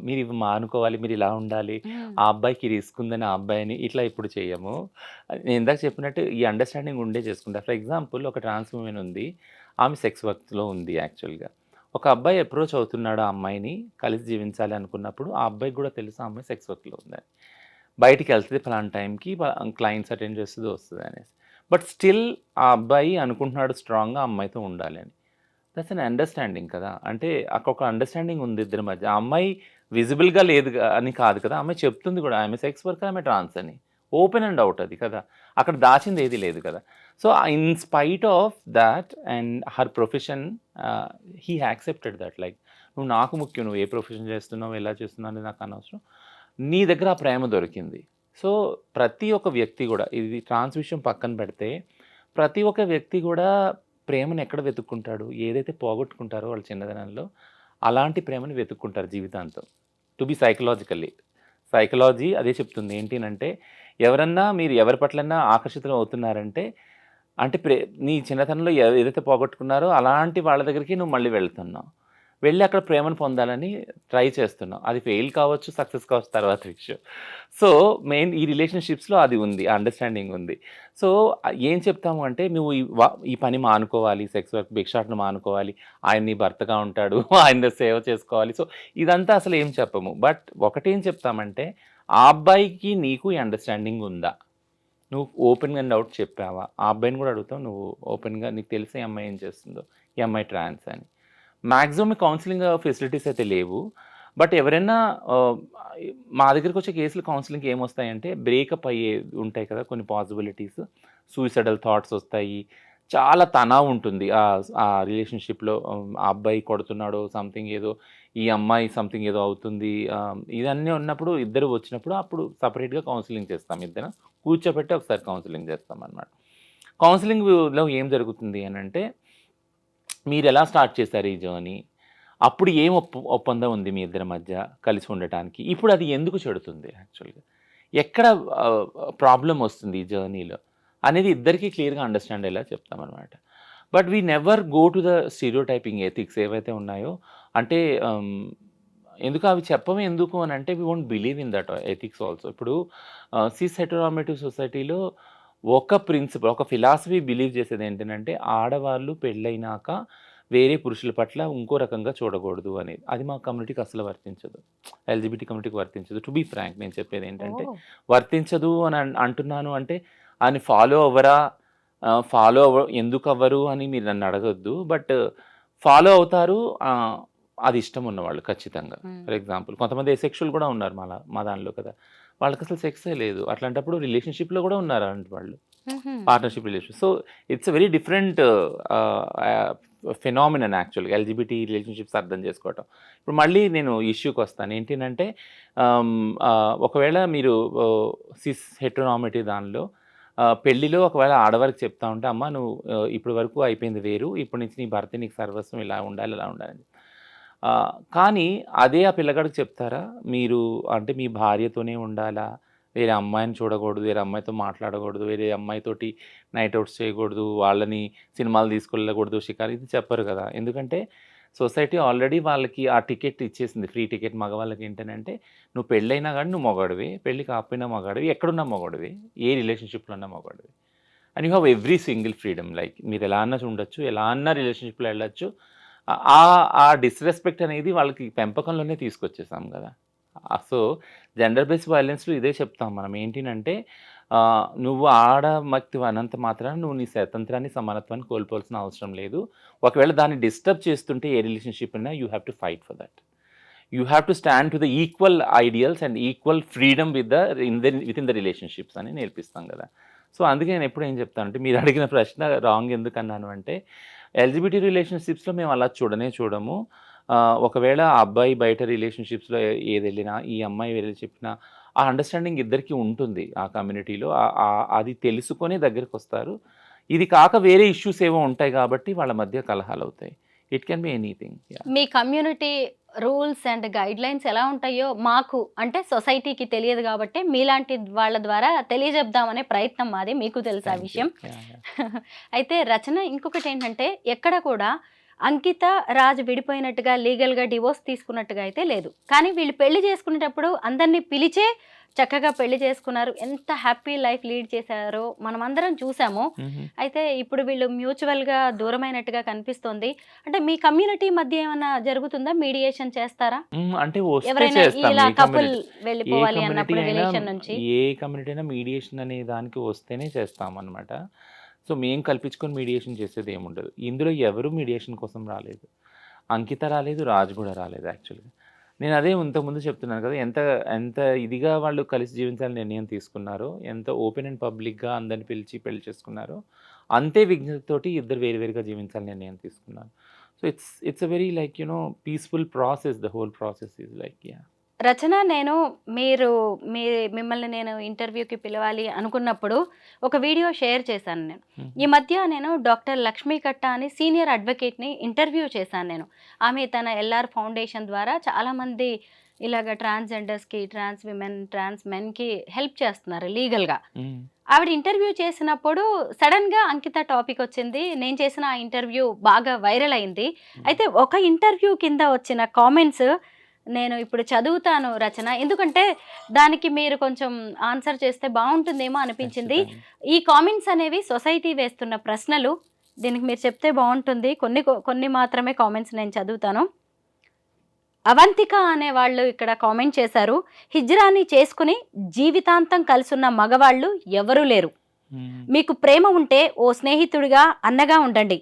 మీరివి మానుకోవాలి, మీరిలా ఉండాలి, హ్మ్. ఆ అబ్బాయికి రిస్క్ ఉందని ఆ అబ్బాయిని ఇట్లా ఎప్పుడు చేయము. నేను ఇందాక చెప్పినట్టు ఈ అండర్‌స్టాండింగ్ ఉండే చేసుకుంటా. ఫర్ ఎగ్జాంపుల్ ఒక ట్రాన్స్ వుమెన్ ఉంది. ఆమె సెక్స్ వర్క్లో ఉంది యాక్చువల్గా. ఒక అబ్బాయి అప్రోచ్ అవుతున్నాడు ఆ అమ్మాయిని, కలిసి జీవించాలి అనుకున్నప్పుడు ఆ అబ్బాయికి కూడా తెలుసు ఆ అమ్మాయి సెక్స్ వర్క్లో ఉందని. బయటికి వెళ్తుంది ఫలానా టైంకి, క్లయింట్స్ అటెండ్ చేస్తుంది వస్తుంది అనేసి. బట్ స్టిల్ ఆ అబ్బాయి అనుకుంటున్నాడు స్ట్రాంగ్గా ఆ అమ్మాయితో ఉండాలి అని. దట్స్ అన్ అండర్స్టాండింగ్ కదా. అంటే అక్కడ ఒక అండర్స్టాండింగ్ ఉంది ఇద్దరి మధ్య. ఆ అమ్మాయి విజిబుల్గా లేదు అని కాదు కదా, ఆమె చెప్తుంది కూడా ఆమె సెక్స్ వర్కర్, ఆమె ట్రాన్స్ అని. ఓపెన్ అండ్ అవుట్ అది కదా, అక్కడ దాచింది ఏది లేదు కదా. So in spite of that and her profession, he accepted that. Like నువ్వు నాకు ముఖ్యం, నువ్వు ఏ ప్రొఫెషన్ చేస్తున్నావు, ఎలా చేస్తున్నావు అనేది నాకు అనవసరం, నీ దగ్గర ఆ ప్రేమ దొరికింది. సో ప్రతి ఒక్క వ్యక్తి కూడా, ఇది ట్రాన్స్ విషయం పక్కన పెడితే, ప్రతి ఒక్క వ్యక్తి కూడా ప్రేమను ఎక్కడ వెతుక్కుంటాడు, ఏదైతే పోగొట్టుకుంటారో వాళ్ళ చిన్నదనంలో అలాంటి ప్రేమను వెతుక్కుంటారు జీవితాంతం. టు బి సైకలాజీ అదే చెప్తుంది. ఏంటి అంటే, ఎవరన్నా మీరు ఎవరి పట్లన్నా ఆకర్షితులు అవుతున్నారంటే, అంటే నీ చిన్నతనంలో ఏదైతే పోగొట్టుకున్నారో అలాంటి వాళ్ళ దగ్గరికి నువ్వు మళ్ళీ వెళ్తున్నావు, వెళ్ళి అక్కడ ప్రేమను పొందాలని ట్రై చేస్తున్నావు. అది ఫెయిల్ కావచ్చు, సక్సెస్ కావచ్చు, తర్వాత విషయం. సో మెయిన్ ఈ రిలేషన్షిప్స్లో అది ఉంది, అండర్స్టాండింగ్ ఉంది. సో ఏం చెప్తాము అంటే, నువ్వు ఈ పని మానుకోవాలి, సెక్స్ వర్క్ భిక్షాటన మానుకోవాలి, ఆయన నీ భర్తగా ఉంటాడు, ఆయన సేవ చేసుకోవాలి. సో ఇదంతా అసలు ఏం చెప్పము. బట్ ఒకటేం చెప్తామంటే, ఆ అబ్బాయికి నీకు ఈ అండర్స్టాండింగ్ ఉందా, నువ్వు ఓపెన్గా అండ్ అవుట్ చెప్పావా, ఆ అబ్బాయిని కూడా అడుగుతావు, నువ్వు ఓపెన్గా నీకు తెలిసే అమ్మాయి ఏం చేస్తుందో, ఈ అమ్మాయి ట్రాన్స్ అని. మ్యాక్సిమం కౌన్సిలింగ్ ఫెసిలిటీస్ అయితే లేవు. బట్ ఎవరైనా మా దగ్గరికి వచ్చే కేసులు కౌన్సిలింగ్కి ఏమొస్తాయంటే, బ్రేకప్ అయ్యే ఉంటాయి కదా కొన్ని పాసిబిలిటీస్, సూయిసైడల్ థాట్స్ వస్తాయి, చాలా తనావు ఉంటుంది ఆ రిలేషన్షిప్లో. ఆ అబ్బాయి కొడుతున్నాడు సంథింగ్ ఏదో, ఈ అమ్మాయి సంథింగ్ ఏదో అవుతుంది, ఇదన్నీ ఉన్నప్పుడు, ఇద్దరు వచ్చినప్పుడు అప్పుడు సపరేట్గా కౌన్సిలింగ్ చేస్తాం, ఇద్దరు కూర్చోబెట్టి ఒకసారి కౌన్సిలింగ్ చేస్తాం అన్నమాట. కౌన్సిలింగ్లో ఏం జరుగుతుంది అని అంటే, మీరు ఎలా స్టార్ట్ చేశారు ఈ జర్నీ, అప్పుడు ఏం ఒప్పందం ఉంది మీ ఇద్దరి మధ్య కలిసి ఉండటానికి, ఇప్పుడు అది ఎందుకు చెడుతుంది యాక్చువల్గా, ఎక్కడ ప్రాబ్లం వస్తుంది ఈ జర్నీలో అనేది ఇద్దరికీ క్లియర్గా అండర్స్టాండ్ అయ్యేలా చెప్తామన్నమాట. But we never go to the stereotyping ethics ఏవైతే ఉన్నాయో, అంటే ఎందుకు అవి చెప్పమే ఎందుకు అని అంటే, we won't believe in that ethics also. ఇప్పుడు సిస్ హెటెరోనార్మేటివ్ సొసైటీలో ఒక ప్రిన్సిపల్, ఒక ఫిలాసఫీ బిలీవ్ చేసేది ఏంటంటే, ఆడవాళ్ళు పెళ్ళైనాక వేరే పురుషుల పట్ల ఇంకో రకంగా చూడకూడదు అనేది. అది మా కమ్యూనిటీకి అసలు వర్తించదు, ఎల్జిబిటీ కమ్యూనిటీకి వర్తించదు. టు బీ ఫ్రాంక్ నేను చెప్పేది ఏంటంటే, వర్తించదు అని అంటున్నాను అంటే, అని ఫాలో అవ్వరా, ఎందుకు అవ్వరు అని మీరు నన్ను అడగొద్దు. బట్ ఫాలో అవుతారు, అది ఇష్టం ఉన్నవాళ్ళు ఖచ్చితంగా. ఫర్ ఎగ్జాంపుల్ కొంతమంది ఎసెక్షువల్ కూడా ఉన్నారు మా దానిలో కదా, వాళ్ళకి అసలు సెక్సే లేదు, అట్లాంటప్పుడు రిలేషన్షిప్లో కూడా ఉన్నారు అలాంటి వాళ్ళు, partnership relation. So it's very different phenomenon యాక్చువల్గా ఎల్జిబిటీ రిలేషన్షిప్స్ అర్థం చేసుకోవటం. ఇప్పుడు మళ్ళీ నేను ఇష్యూకి వస్తాను. ఏంటంటే, ఒకవేళ మీరు సిస్ హెటెరోనార్మేటివ్ దానిలో పెళ్ళిలో ఒకవేళ ఆడవారికి చెప్తా ఉంటే, అమ్మ నువ్వు ఇప్పటి వరకు అయిపోయింది వేరు, ఇప్పటి నుంచి నీ భర్త నీకు సర్వస్వం, ఇలా ఉండాలి అలా ఉండాలని. కానీ అదే ఆ పిల్లగాడికి చెప్తారా, మీరు అంటే మీ భార్యతోనే ఉండాలా, వేరే అమ్మాయిని చూడకూడదు, వేరే అమ్మాయితో మాట్లాడకూడదు, వేరే అమ్మాయితోటి నైట్ అవుట్స్ చేయకూడదు, వాళ్ళని సినిమాలు తీసుకెళ్ళకూడదు, షికారు, ఇది చెప్పరు కదా. ఎందుకంటే సొసైటీ ఆల్రెడీ వాళ్ళకి ఆ టికెట్ ఇచ్చేసింది, ఫ్రీ టికెట్. మగవాళ్ళకి ఏంటంటే, నువ్వు పెళ్ళైనా కానీ నువ్వు మగాడివి, పెళ్ళి కాకపోయినా మగాడివి, ఎక్కడున్నా మగాడివి, ఏ రిలేషన్షిప్లో ఉన్నా మగాడివి, and you have every single freedom. Like మీరు ఎలా అన్నా ఉండొచ్చు, ఎలా అన్నా రిలేషన్షిప్లో వెళ్ళొచ్చు. ఆ డిస్రెస్పెక్ట్ అనేది వాళ్ళకి పెంపకంలోనే తీసుకొచ్చేసాం కదా. సో జెండర్ బేస్డ్ వైలెన్స్లో ఇదే చెప్తాం మనం. ఏంటంటే, నువ్వు ఆడమక్తి అనంత మాత్రాన నువ్వు నీ స్వతంత్రాన్ని, సమానత్వాన్ని కోల్పోవాల్సిన అవసరం లేదు. ఒకవేళ దాన్ని డిస్టర్బ్ చేస్తుంటే ఏ రిలేషన్షిప్ అయినా, you have to fight for that. You have to stand to the equal ideals and equal freedom with in the relationships అని నేర్పిస్తాం కదా. సో అందుకే నేను ఎప్పుడు ఏం చెప్తానంటే, మీరు అడిగిన ప్రశ్న రాంగ్ ఎందుకు అన్నాను అంటే, ఎల్జిబిటీ రిలేషన్షిప్స్లో మేము అలా చూడము. ఒకవేళ ఆ అబ్బాయి బయట రిలేషన్షిప్స్లో ఏది వెళ్ళినా, ఈ అమ్మాయి వెళ్ళి చెప్పినా, ఆ అండర్స్టాండింగ్ ఇద్దరికి ఉంటుంది ఆ కమ్యూనిటీలో. అది తెలుసుకొని దగ్గరికి వస్తారు. ఇది కాక వేరే ఇష్యూస్ ఏవో ఉంటాయి కాబట్టి వాళ్ళ మధ్య కలహాలు అవుతాయి. It can be anything. Me community rules and guide lines ఎలా ఉంటాయో మాకు, అంటే సొసైటీకి తెలియదు కాబట్టి మీలాంటి వాళ్ళ ద్వారా తెలియజెప్దామనే ప్రయత్నం మాది. మీకు తెలుసు ఆ విషయం. అయితే రచన, ఇంకొకటి ఏంటంటే, ఎక్కడ కూడా అంకిత, రాజ్ విడిపోయినట్టుగా లీగల్‌గా డివోర్స్ తీసుకున్నట్టుగా అయితే లేదు. కానీ వీళ్ళు పెళ్లి చేసుకునేటప్పుడు అందరిని పిలిచే చక్కగా పెళ్లి చేసుకున్నారు. ఎంత హ్యాపీ లైఫ్ లీడ్ చేశారో మనమందరం చూసాము. అయితే ఇప్పుడు వీళ్ళు మ్యూచువల్‌గా దూరమైనట్టుగా కనిపిస్తోంది. అంటే మీ కమ్యూనిటీ మధ్య ఏమన్నా జరుగుతుందా? మీడియేషన్ చేస్తారా? అంటే వస్తే ఎవరైనా చేస్తాం. ఇలా ఏ కపుల్ కమ్యూనిటీ ఏ వెళ్ళిపోవాలి కమ్యూనిటీ అన్నప్పుడు అయినా రిలేషన్ నుంచి? ఏ కమ్యూనిటీ అయినా మీడియేషన్ అనే దానికి వస్తేనే చేస్తామనమాట. సో, మేము కల్పించుకొని మీడియేషన్ చేసేది ఏముండదు. ఇందులో ఎవరు మీడియేషన్ కోసం రాలేదు. అంకిత రాలేదు, రాజ్ కూడా రాలేదు యాక్చువల్‌గా. నేను అదే ఇంతకుముందు చెప్తున్నాను కదా! ఎంత ఎంత ఇదిగా వాళ్ళు కలిసి జీవించాలని నిర్ణయం తీసుకున్నారో, ఎంత ఓపెన్ అండ్ పబ్లిక్‌గా అందరిని పిలిచి పెళ్లి చేసుకున్నారో, అంతే విజ్ఞతతోటి ఇద్దరు వేరు వేరుగా జీవించాలని నిర్ణయం తీసుకున్నారు. So, it's a very like peaceful process. The whole process is like Rachana, నేను మీరు మీ మిమ్మల్ని నేను ఇంటర్వ్యూకి పిలవాలి అనుకున్నప్పుడు ఒక వీడియో షేర్ చేశాను నేను. ఈ మధ్య నేను డాక్టర్ లక్ష్మీ కట్ట అని సీనియర్ అడ్వకేట్ని ఇంటర్వ్యూ చేశాను నేను. ఆమె తన ఎల్ఆర్ ఫౌండేషన్ ద్వారా చాలామంది ఇలాగ ట్రాన్స్జెండర్స్కి, ట్రాన్స్ విమెన్, ట్రాన్స్ మెన్కి హెల్ప్ చేస్తున్నారు లీగల్గా. ఆవిడ ఇంటర్వ్యూ చేసినప్పుడు సడన్గా అంకిత టాపిక్ వచ్చింది. నేను చేసిన ఆ ఇంటర్వ్యూ బాగా వైరల్ అయింది. అయితే ఒక ఇంటర్వ్యూ కింద వచ్చిన కామెంట్స్ నేను ఇప్పుడు చదువుతాను రచన. ఎందుకంటే దానికి మీరు కొంచెం ఆన్సర్ చేస్తే బాగుంటుందేమో అనిపించింది. ఈ కామెంట్స్ అనేవి సొసైటీ వేస్తున్న ప్రశ్నలు. దీనికి మీరు చెప్తే బాగుంటుంది. కొన్ని మాత్రమే కామెంట్స్ నేను చదువుతాను. అవంతిక అనే వాళ్ళు ఇక్కడ కామెంట్ చేశారు. హిజ్రాని చేసుకుని జీవితాంతం కలిసున్న మగవాళ్ళు ఎవరూ లేరు. మీకు ప్రేమ ఉంటే ఓ స్నేహితుడిగా, అన్నగా ఉండండి.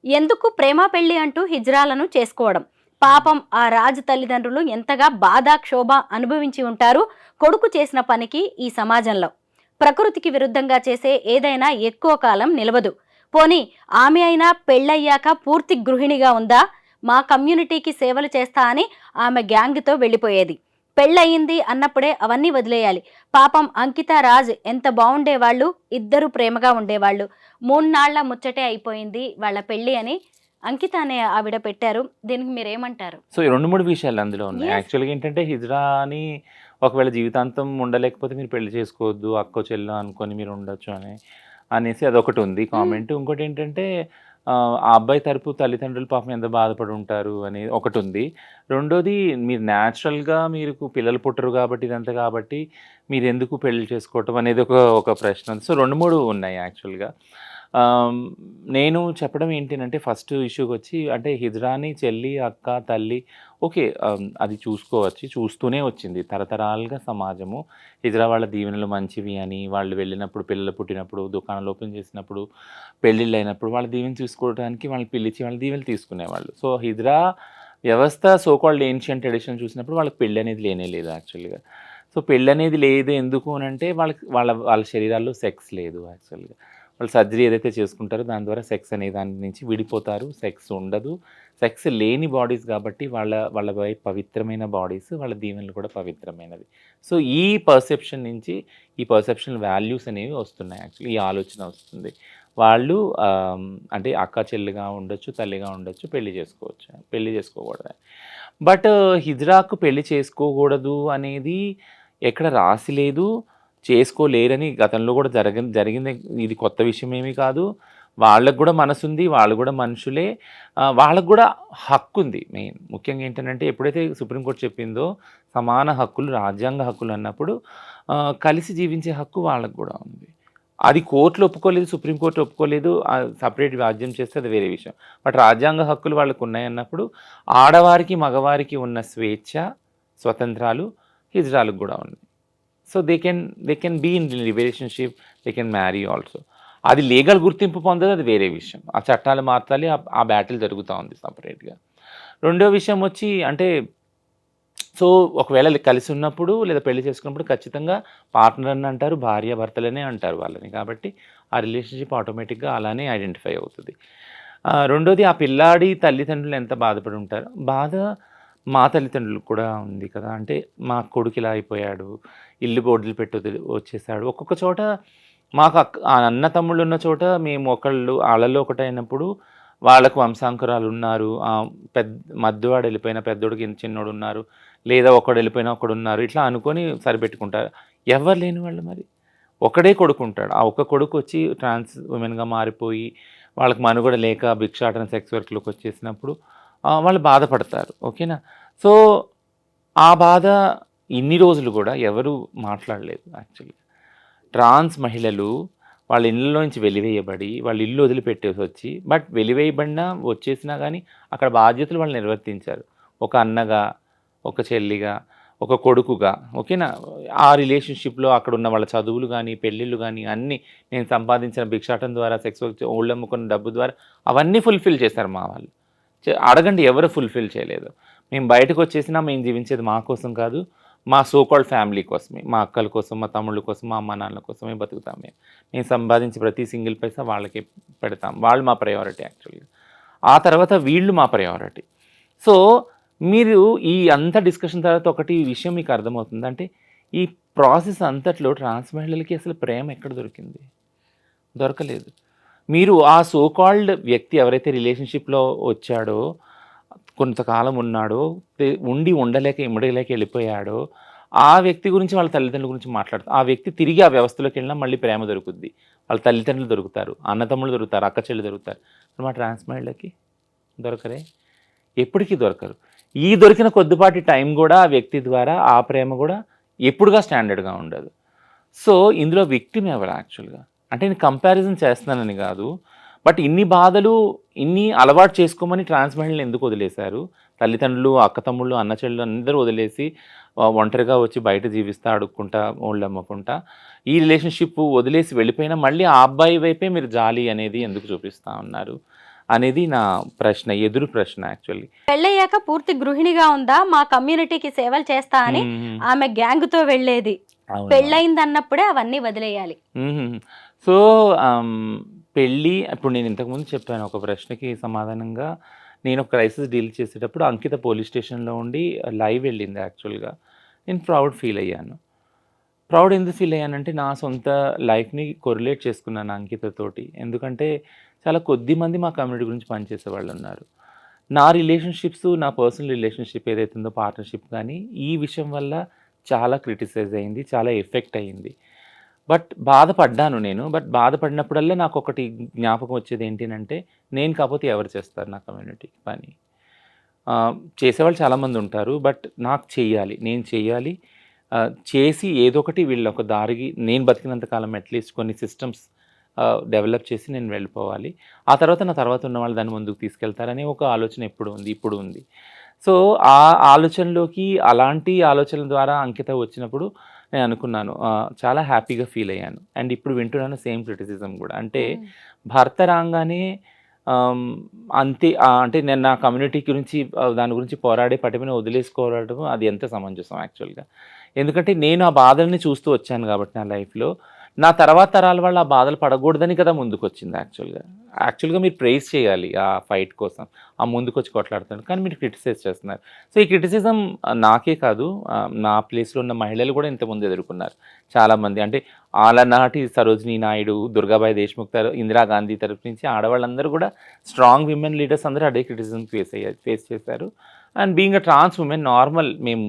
ఎందుకు ప్రేమ పెళ్లి అంటూ హిజ్రాలను చేసుకోవడం? పాపం ఆ రాజు తల్లిదండ్రులు ఎంతగా బాధ, క్షోభ అనుభవించి ఉంటారు కొడుకు చేసిన పనికి ఈ సమాజంలో. ప్రకృతికి విరుద్ధంగా చేసే ఏదైనా ఎక్కువ కాలం నిలవదు. పోనీ ఆమె అయినా పెళ్ళయ్యాక పూర్తి గృహిణిగా ఉందా? మా కమ్యూనిటీకి సేవలు చేస్తా అని ఆమె గ్యాంగ్తో వెళ్ళిపోయేది. పెళ్ళయింది అన్నప్పుడే అవన్నీ వదిలేయాలి. పాపం అంకిత, రాజ్ ఎంత బాగుండేవాళ్ళు, ఇద్దరు ప్రేమగా ఉండేవాళ్ళు. 3 నాళ్ల ముచ్చటే అయిపోయింది వాళ్ళ పెళ్ళి అని అంకిత అనే ఆవిడ పెట్టారు. దీనికి మీరేమంటారు? సో, ఈ 2, 3 విషయాలు అందులో ఉన్నాయి. యాక్చువల్‌గా ఏంటంటే హిజ్రాని ఒకవేళ జీవితాంతం ఉండలేకపోతే మీరు పెళ్లి చేసుకోవద్దు, అక్కో చెల్లో అనుకొని మీరు ఉండొచ్చు అనేసి అదొకటి ఉంది కామెంట్. ఇంకోటి ఏంటంటే ఆ అబ్బాయి తరపు తల్లిదండ్రులు పాపం ఎంత బాధపడి ఉంటారు అనేది ఒకటి ఉంది. రెండోది మీరు న్యాచురల్‌గా మీకు పిల్లలు పుట్టరు కాబట్టి ఇదంతా కాబట్టి మీరెందుకు పెళ్లి చేసుకోవటం అనేది ఒక ప్రశ్న ఉంది. సో, 2, 3 ఉన్నాయి యాక్చువల్‌గా. నేను చెప్పడం ఏంటంటే ఫస్ట్ ఇష్యూకొచ్చి అంటే హిజ్రాని చెల్లి, అక్క, తల్లి ఓకే. అది చూసుకోవచ్చు. చూస్తూనే వచ్చింది తరతరాలుగా సమాజము. హిజ్రా వాళ్ళ దీవెనలు మంచివి అని, వాళ్ళు వెళ్ళినప్పుడు, పిల్లలు పుట్టినప్పుడు, దుకాణాలు ఓపెన్ చేసినప్పుడు, పెళ్ళిళ్ళైనప్పుడు వాళ్ళ దీవెన చూసుకోవడానికి వాళ్ళని పిలిచి వాళ్ళ దీవెనలు తీసుకునేవాళ్ళు. సో, హిజ్రా వ్యవస్థ సో కాల్డ్ ఏన్షియంట్ ట్రెడిషన్ చూసినప్పుడు వాళ్ళకి పెళ్ళి అనేది లేనే లేదు యాక్చువల్‌గా. సో, పెళ్ళనేది లేదు ఎందుకు అనంటే వాళ్ళకి వాళ్ళ శరీరాల్లో సెక్స్ లేదు యాక్చువల్‌గా. వాళ్ళు సర్జరీ ఏదైతే చేసుకుంటారో దాని ద్వారా సెక్స్ అనే దాని నుంచి విడిపోతారు. సెక్స్ ఉండదు. సెక్స్ లేని బాడీస్ కాబట్టి వాళ్ళ పవిత్రమైన బాడీస్, వాళ్ళ దీవెనలు కూడా పవిత్రమైనవి. సో, ఈ పర్సెప్షన్ నుంచి ఈ పర్సెప్షనల్ వాల్యూస్ అనేవి వస్తున్నాయి యాక్చువల్లీ. ఈ ఆలోచన వస్తుంది. వాళ్ళు అంటే అక్క చెల్లిగా ఉండొచ్చు, తల్లిగా ఉండొచ్చు, పెళ్లి చేసుకోవచ్చు, పెళ్లి చేసుకోకూడదు. బట్ హిజ్రాకు పెళ్లి చేసుకోకూడదు అనేది ఎక్కడ రాసి లేదు. చేసుకోలేరని గతంలో కూడా జరిగింది. ఇది కొత్త విషయం ఏమీ కాదు. వాళ్ళకు కూడా మనసుంది. వాళ్ళు కూడా మనుషులే. వాళ్ళకు కూడా హక్కు ఉంది. ముఖ్యంగా ఏంటంటే ఎప్పుడైతే సుప్రీంకోర్టు చెప్పిందో సమాన హక్కులు, రాజ్యాంగ హక్కులు అన్నప్పుడు కలిసి జీవించే హక్కు వాళ్ళకు కూడా ఉంది. అది కోర్టులు ఒప్పుకోలేదు, సుప్రీంకోర్టు ఒప్పుకోలేదు. సపరేట్ రాజ్యం చేస్తే అది వేరే విషయం. బట్ రాజ్యాంగ హక్కులు వాళ్ళకు ఉన్నాయన్నప్పుడు ఆడవారికి, మగవారికి ఉన్న స్వేచ్ఛ, స్వతంత్రాలు హిజ్రాలకు కూడా ఉన్నాయి. So they can be in relationship, they can marry also. అది లీగల్ గుర్తింపు పొందదు, అది వేరే విషయం. ఆ చట్టాలు మార్చాలి, ఆ బ్యాటిల్ జరుగుతూ ఉంది సపరేట్గా. రెండో విషయం వచ్చి అంటే సో ఒకవేళ కలిసి ఉన్నప్పుడు లేదా పెళ్లి చేసుకున్నప్పుడు ఖచ్చితంగా పార్ట్నర్ అని అంటారు, భార్య భర్తలనే అంటారు వాళ్ళని. కాబట్టి ఆ రిలేషన్షిప్ ఆటోమేటిక్గా అలానే ఐడెంటిఫై అవుతుంది. రెండోది ఆ పిల్లాడి తల్లిదండ్రులు ఎంత బాధపడి ఉంటారో బాధ మా తల్లిదండ్రులకు కూడా ఉంది కదా. అంటే మా కొడుకు ఇలా అయిపోయాడు, ఇల్లు బోర్డులు పెట్టి వచ్చేసాడు. ఒక్కొక్క చోట మాకు అన్న తమ్ముళ్ళు ఉన్న చోట మేము ఒకళ్ళు వాళ్ళలో ఒకటైనప్పుడు వాళ్ళకు వంశాంకురాలు ఉన్నారు, మధ్యవాడు వెళ్ళిపోయిన పెద్దోడికి చిన్నోడు ఉన్నారు, లేదా ఒకడు వెళ్ళిపోయినా ఒకడు ఉన్నారు, ఇట్లా అనుకొని సరిపెట్టుకుంటారు. ఎవరు లేని వాళ్ళు మరి ఒకడే కొడుకు ఉంటాడు. ఆ ఒక్క కొడుకు వచ్చి ట్రాన్స్ ఉమెన్గా మారిపోయి వాళ్ళకి మనుగడ లేక భిక్షాటన సెక్స్ వర్క్లోకి వచ్చేసినప్పుడు వాళ్ళు బాధపడతారు. ఓకేనా. సో ఆ బాధ ఇన్ని రోజులు కూడా ఎవరు మాట్లాడలేదు యాక్చువల్లీ. ట్రాన్స్ మహిళలు వాళ్ళ ఇళ్ళలోంచి వెలివేయబడి వాళ్ళ ఇల్లు వదిలిపెట్టేసి వచ్చి, బట్ వెలివేయబడినా వచ్చేసినా కానీ అక్కడ బాధ్యతలు వాళ్ళు నిర్వర్తించారు. ఒక అన్నగా, ఒక చెల్లిగా, ఒక కొడుకుగా. ఓకేనా. ఆ రిలేషన్షిప్లో అక్కడ ఉన్న వాళ్ళ చదువులు కానీ, పెళ్ళిళ్ళు కానీ అన్నీ నేను సంపాదించిన భిక్షాటం ద్వారా, సెక్స్ వర్క్ ఓళ్ళు అమ్ముకున్న డబ్బు ద్వారా అవన్నీ ఫుల్ఫిల్ చేశారు మా వాళ్ళు. అడగండి ఎవరు ఫుల్ఫిల్ చేయలేదు. మేము బయటకు వచ్చేసినా మేము జీవించేది మా కోసం కాదు, మా సోకాల్డ్ ఫ్యామిలీ కోసమే, మా అక్కల కోసం, మా తమ్ముళ్ళ కోసం, మా అమ్మ నాన్నల కోసమే బతుకుతాం. మేము సంపాదించి ప్రతి సింగిల్ పైసా వాళ్ళకి పెడతాం. వాళ్ళు మా ప్రయారిటీ యాక్చువల్గా. ఆ తర్వాత వీళ్ళు మా ప్రయారిటీ. సో మీరు ఈ అంత డిస్కషన్ తర్వాత ఒకటి విషయం మీకు అర్థమవుతుంది. అంటే ఈ ప్రాసెస్ అంతట్లో ట్రాన్స్ మహిళలకి అసలు ప్రేమ ఎక్కడ దొరికింది? దొరకలేదు. మీరు ఆ సోకాల్డ్ వ్యక్తి ఎవరైతే రిలేషన్షిప్లో వచ్చాడో, కొంతకాలం ఉన్నాడో, ఉండి ఉండలేక ఇమ్మడలేక వెళ్ళిపోయాడో, ఆ వ్యక్తి గురించి వాళ్ళ తల్లిదండ్రుల గురించి మాట్లాడతారు. ఆ వ్యక్తి తిరిగి ఆ వ్యవస్థలోకి వెళ్ళినా మళ్ళీ ప్రేమ దొరుకుద్ది. వాళ్ళ తల్లిదండ్రులు దొరుకుతారు, అన్నతమ్ముళ్ళు దొరుకుతారు, అక్క చెల్లి దొరుకుతారు. మా ట్రాన్స్ మహిళలకి దొరకరే, ఎప్పటికీ దొరకరు. ఈ దొరికిన కొద్దిపాటి టైం కూడా ఆ వ్యక్తి ద్వారా ఆ ప్రేమ కూడా ఎప్పుడుగా స్టాండర్డ్గా ఉండదు. సో ఇందులో విక్టిమ్ ఎవరు యాక్చువల్గా? అంటే నేను కంపారిజన్ చేస్తున్నానని కాదు, బట్ ఇన్ని బాధలు ఇన్ని అలవాటు చేసుకోమని ట్రాన్స్ మహిళలు ఎందుకు వదిలేశారు? తల్లిదండ్రులు, అక్కతమ్ముళ్ళు, అన్న చెల్లెలు అందరూ వదిలేసి ఒంటరిగా వచ్చి బయట జీవిస్తా అడుక్కుంటా ఓళ్ళు అమ్మకుంటా ఈ రిలేషన్షిప్ వదిలేసి వెళ్ళిపోయినా మళ్ళీ ఆ అబ్బాయి వైపే మీరు జాలి అనేది ఎందుకు చూపిస్తూ ఉన్నారు అనేది నా ప్రశ్న, ఎదురు ప్రశ్న యాక్చువల్లీ. పెళ్ళయ్యాక పూర్తి గృహిణిగా ఉందా, మా కమ్యూనిటీకి సేవలు చేస్తా అని ఆమె గ్యాంగ్తో వెళ్ళేది. పెళ్ళయింది అన్నప్పుడే అవన్నీ వదిలేయాలి. సో పెళ్ళి, ఇప్పుడు నేను ఇంతకుముందు చెప్పాను ఒక ప్రశ్నకి సమాధానంగా, నేను ఒక క్రైసిస్ డీల్ చేసేటప్పుడు అంకిత పోలీస్ స్టేషన్లో ఉండి లైవ్ వెళ్ళింది యాక్చువల్గా. నేను ప్రౌడ్ ఫీల్ అయ్యాను. ప్రౌడ్ ఎందుకు ఫీల్ అయ్యానంటే నా సొంత లైఫ్ని కొరిలేట్ చేసుకున్నాను అంకితతోటి. ఎందుకంటే చాలా కొద్ది మంది మా కమ్యూనిటీ గురించి పనిచేసే వాళ్ళు ఉన్నారు. నా రిలేషన్షిప్స్, నా పర్సనల్ రిలేషన్షిప్ ఏదైతే ఉందో పార్ట్నర్షిప్ కానీ ఈ విషయం వల్ల చాలా క్రిటిసైజ్ అయింది, చాలా ఎఫెక్ట్ అయ్యింది. బట్ బాధపడ్డాను నేను. బట్ బాధపడినప్పుడల్లా నాకు ఒకటి జ్ఞాపకం వచ్చేది ఏంటంటే, నేను కాకపోతే ఎవరు చేస్తారు నా కమ్యూనిటీకి పని? చేసేవాళ్ళు చాలామంది ఉంటారు, బట్ నాకు చెయ్యాలి, నేను చెయ్యాలి. చేసి ఏదో ఒకటి వీళ్ళ ఒక దారికి నేను బతికినంత కాలం అట్లీస్ట్ కొన్ని సిస్టమ్స్ డెవలప్ చేసి నేను వెళ్ళిపోవాలి. ఆ తర్వాత నా తర్వాత ఉన్న వాళ్ళు దాన్ని ముందుకు తీసుకెళ్తారనే ఒక ఆలోచన ఇప్పుడు ఉంది. సో ఆ ఆలోచనలోకి, అలాంటి ఆలోచనల ద్వారా అంకిత వచ్చినప్పుడు నేను అనుకున్నాను, చాలా హ్యాపీగా ఫీల్ అయ్యాను. అండ్ ఇప్పుడు వింటున్నాను సేమ్ క్రిటిసిజం కూడా. అంటే భర్త రాగానే అంతే, అంటే నేను నా కమ్యూనిటీ గురించి దాని గురించి పోరాడే పటిమని వదిలేసుకోవడం అది ఎంత సమంజసం యాక్చువల్గా. ఎందుకంటే నేను ఆ బాధల్ని చూస్తూ వచ్చాను కాబట్టి నా లైఫ్లో. నా తర్వాత తరాల వాళ్ళు ఆ బాధలు పడకూడదని కదా ముందుకు వచ్చింది యాక్చువల్గా మీరు ప్రైజ్ చేయాలి ఆ ఫైట్ కోసం, ఆ ముందుకు వచ్చి కొట్లాడుతున్నారు. కానీ మీరు క్రిటిసైజ్ చేస్తున్నారు. సో ఈ క్రిటిసిజం నాకే కాదు, నా ప్లేస్లో ఉన్న మహిళలు కూడా ఇంతకుముందు ఎదుర్కొన్నారు చాలామంది. అంటే ఆలనాటి సరోజినీ నాయుడు, దుర్గాబాయి దేశ్ముఖ్, ఇందిరాగాంధీ తరఫు నుంచి ఆడవాళ్ళందరూ కూడా స్ట్రాంగ్ విమెన్ లీడర్స్ అందరూ అదే క్రిటిసిజం ఫేస్ చేశారు. And being a trans woman normal, మేము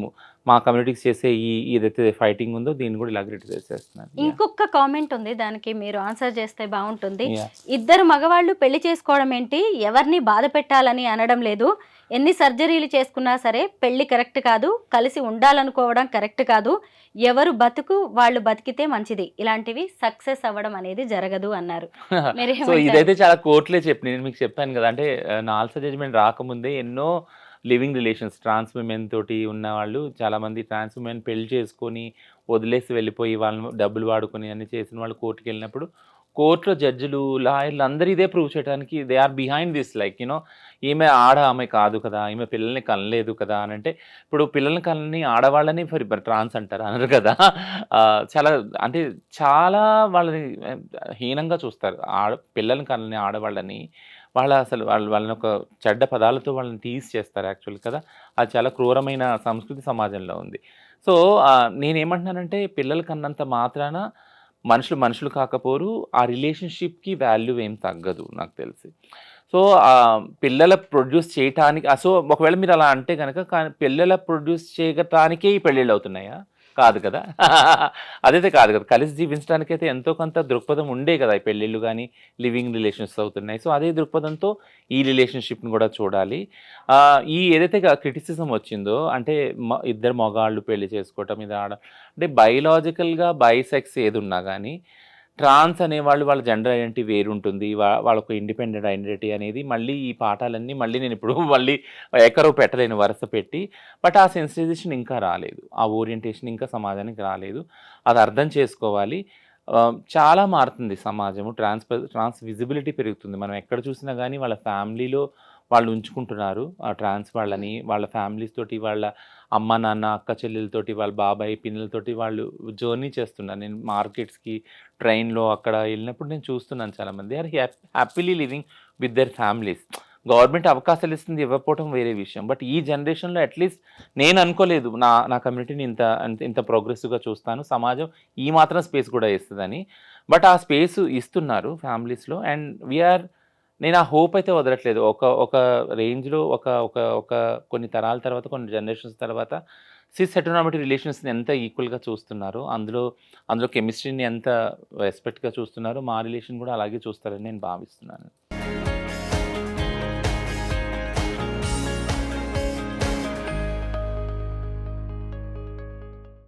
మా కమ్యూనిటీకి చేసే ఏదైతే ఫైటింగ్ ఉందో దీన్ని కూడా ఇలా క్రిటిసైజ్ చేస్తున్నారు. ఇంకొక కామెంట్ ఉంది, దానికి మీరు ఆన్సర్ చేస్తే బాగుంటుంది. ఇద్దరు మగవాళ్ళు పెళ్లి చేసుకోవడం ఏంటి, ఎవరిని బాధ పెట్టాలని అనడం లేదు, ఎన్ని సర్జరీలు చేసుకున్నా సరే పెళ్లి కరెక్ట్ కాదు, కలిసి ఉండాలనుకోవడం కరెక్ట్ కాదు, ఎవరు బతుకు వాళ్ళు బతికితే మంచిది, ఇలాంటివి సక్సెస్ అవ్వడం అనేది జరగదు అన్నారు. సో ఇదైతే చాలా కోర్టులే చెప్పి నేను మీకు చెప్పాను కదా. అంటే నాల్సా జడ్జ్మెంట్ రాకముందే ఎన్నో లివింగ్ రిలేషన్స్ ట్రాన్స్ ఉమెన్ తోటి ఉన్న వాళ్ళు చాలామంది, ట్రాన్స్ ఉమెన్ పెళ్లి చేసుకొని వదిలేసి వెళ్ళిపోయి వాళ్ళని డబ్బులు వాడుకొని అన్ని చేసిన వాళ్ళు కోర్టుకి వెళ్ళినప్పుడు కోర్టులో జడ్జిలు, లాయర్లు అందరూ ఇదే ప్రూవ్ చేయడానికి they are behind this. Like ఈమె ఆమె కాదు కదా, ఈమె పిల్లల్ని కనలేదు కదా అని. అంటే ఇప్పుడు పిల్లల్ని కనని ఆడవాళ్ళని ట్రాన్స్ అంటారు అనరు కదా. చాలా అంటే చాలా వాళ్ళని హీనంగా చూస్తారు. పిల్లల్ని కనని ఆడవాళ్ళని వాళ్ళని ఒక చెడ్డ పదాలతో వాళ్ళని టీజ్ చేస్తారు యాక్చువల్ కదా. అది చాలా క్రూరమైన సంస్కృతి సమాజంలో ఉంది. సో నేనేమంటున్నానంటే పిల్లల కన్నంత మాత్రాన మనుషులు కాకపోరు, ఆ రిలేషన్షిప్కి వాల్యూ ఏం తగ్గదు నాకు తెలిసి. సో పిల్లల ప్రొడ్యూస్ చేయటానికి, సో ఒకవేళ మీరు అలా అంటే కనుక, కానీ పిల్లల ప్రొడ్యూస్ చేయటానికే ఈ పెళ్ళిళ్ళు అవుతున్నాయా? కాదు కదా! అదైతే కాదు కదా! కలిసి జీవించడానికైతే ఎంతో కొంత దృక్పథం ఉండే కదా! ఈ పెళ్ళిళ్ళు గానీ, లివింగ్ రిలేషన్స్ అవుతున్నాయి. సో, అదే దృక్పథంతో ఈ రిలేషన్‌షిప్‌ని గూడా చూడాలి. ఈ ఏదైతే క్రిటిసిజం వచ్చిందో అంటే ఇద్దరు మగాళ్ళు పెళ్లి చేసుకోవటం, ఇది అంటే బయోలాజికల్‌గా బైసెక్స్ ఏదున్నా గానీ, ట్రాన్స్ అనేవాళ్ళు వాళ్ళ జెండర్ ఐడెంటిటీ వేరుంటుంది. వాళ్ళొక ఇండిపెండెంట్ ఐడెంటిటీ అనేది మళ్ళీ ఈ పాఠాలన్నీ మళ్ళీ నేనిప్పుడు మళ్ళీ ఏకరువు పెట్టలేను వరుస పెట్టి. బట్ ఆ సెన్సిటైజేషన్ ఇంకా రాలేదు. ఆ ఓరియంటేషన్ ఇంకా సమాజానికి రాలేదు. అది అర్థం చేసుకోవాలి. చాలా మారుతుంది సమాజము. ట్రాన్స్ విజిబిలిటీ పెరుగుతుంది. మనం ఎక్కడ చూసినా గానీ వాళ్ళ ఫ్యామిలీలో వాళ్ళు ఉంచుకుంటున్నారు. ఆ ట్రాన్స్ వాళ్ళని. వాళ్ళ ఫ్యామిలీస్ తోటి, వాళ్ళ అమ్మ, నాన్న, అక్క చెల్లెలతోటి, వాళ్ళ బాబాయ్, పిన్నులతోటి వాళ్ళు జర్నీ చేస్తున్నారు. నేను మార్కెట్స్‌కి, ట్రైన్‌లో అక్కడ ఎళ్ళినప్పుడు నేను చూస్తున్నాను చాలామంది. They are happily living with their families. Government అవకాశాలు ఇస్తుంది, ఇవ్వకపోవడం వేరే విషయం. బట్ ఈ జనరేషన్‌లో అట్‌లీస్ట్ నేను అనుకోలేదు నా నా కమ్యూనిటీని ఇంత ప్రోగ్రెసివ్‌గా చూస్తాను. సమాజం ఈ మాత్రం స్పేస్ కూడా ఇస్తదని. బట్ ఆ స్పేస్ ఇస్తున్నారు ఫ్యామిలీస్‌లో. అండ్ నేను ఆ హోప్ అయితే వదలట్లేదు. ఒక రేంజ్‌లో ఒక ఒక ఒక కొన్ని తరాల తర్వాత, కొన్ని జనరేషన్స్ తర్వాత సిస్ హెటెరోనార్మటివ్ రిలేషన్స్‌ని ఎంత ఈక్వల్‌గా చూస్తున్నారో, అందులో కెమిస్ట్రీని ఎంత రెస్పెక్ట్‌గా చూస్తున్నారో, మా రిలేషన్ కూడా అలాగే చూస్తారని నేను భావిస్తున్నాను.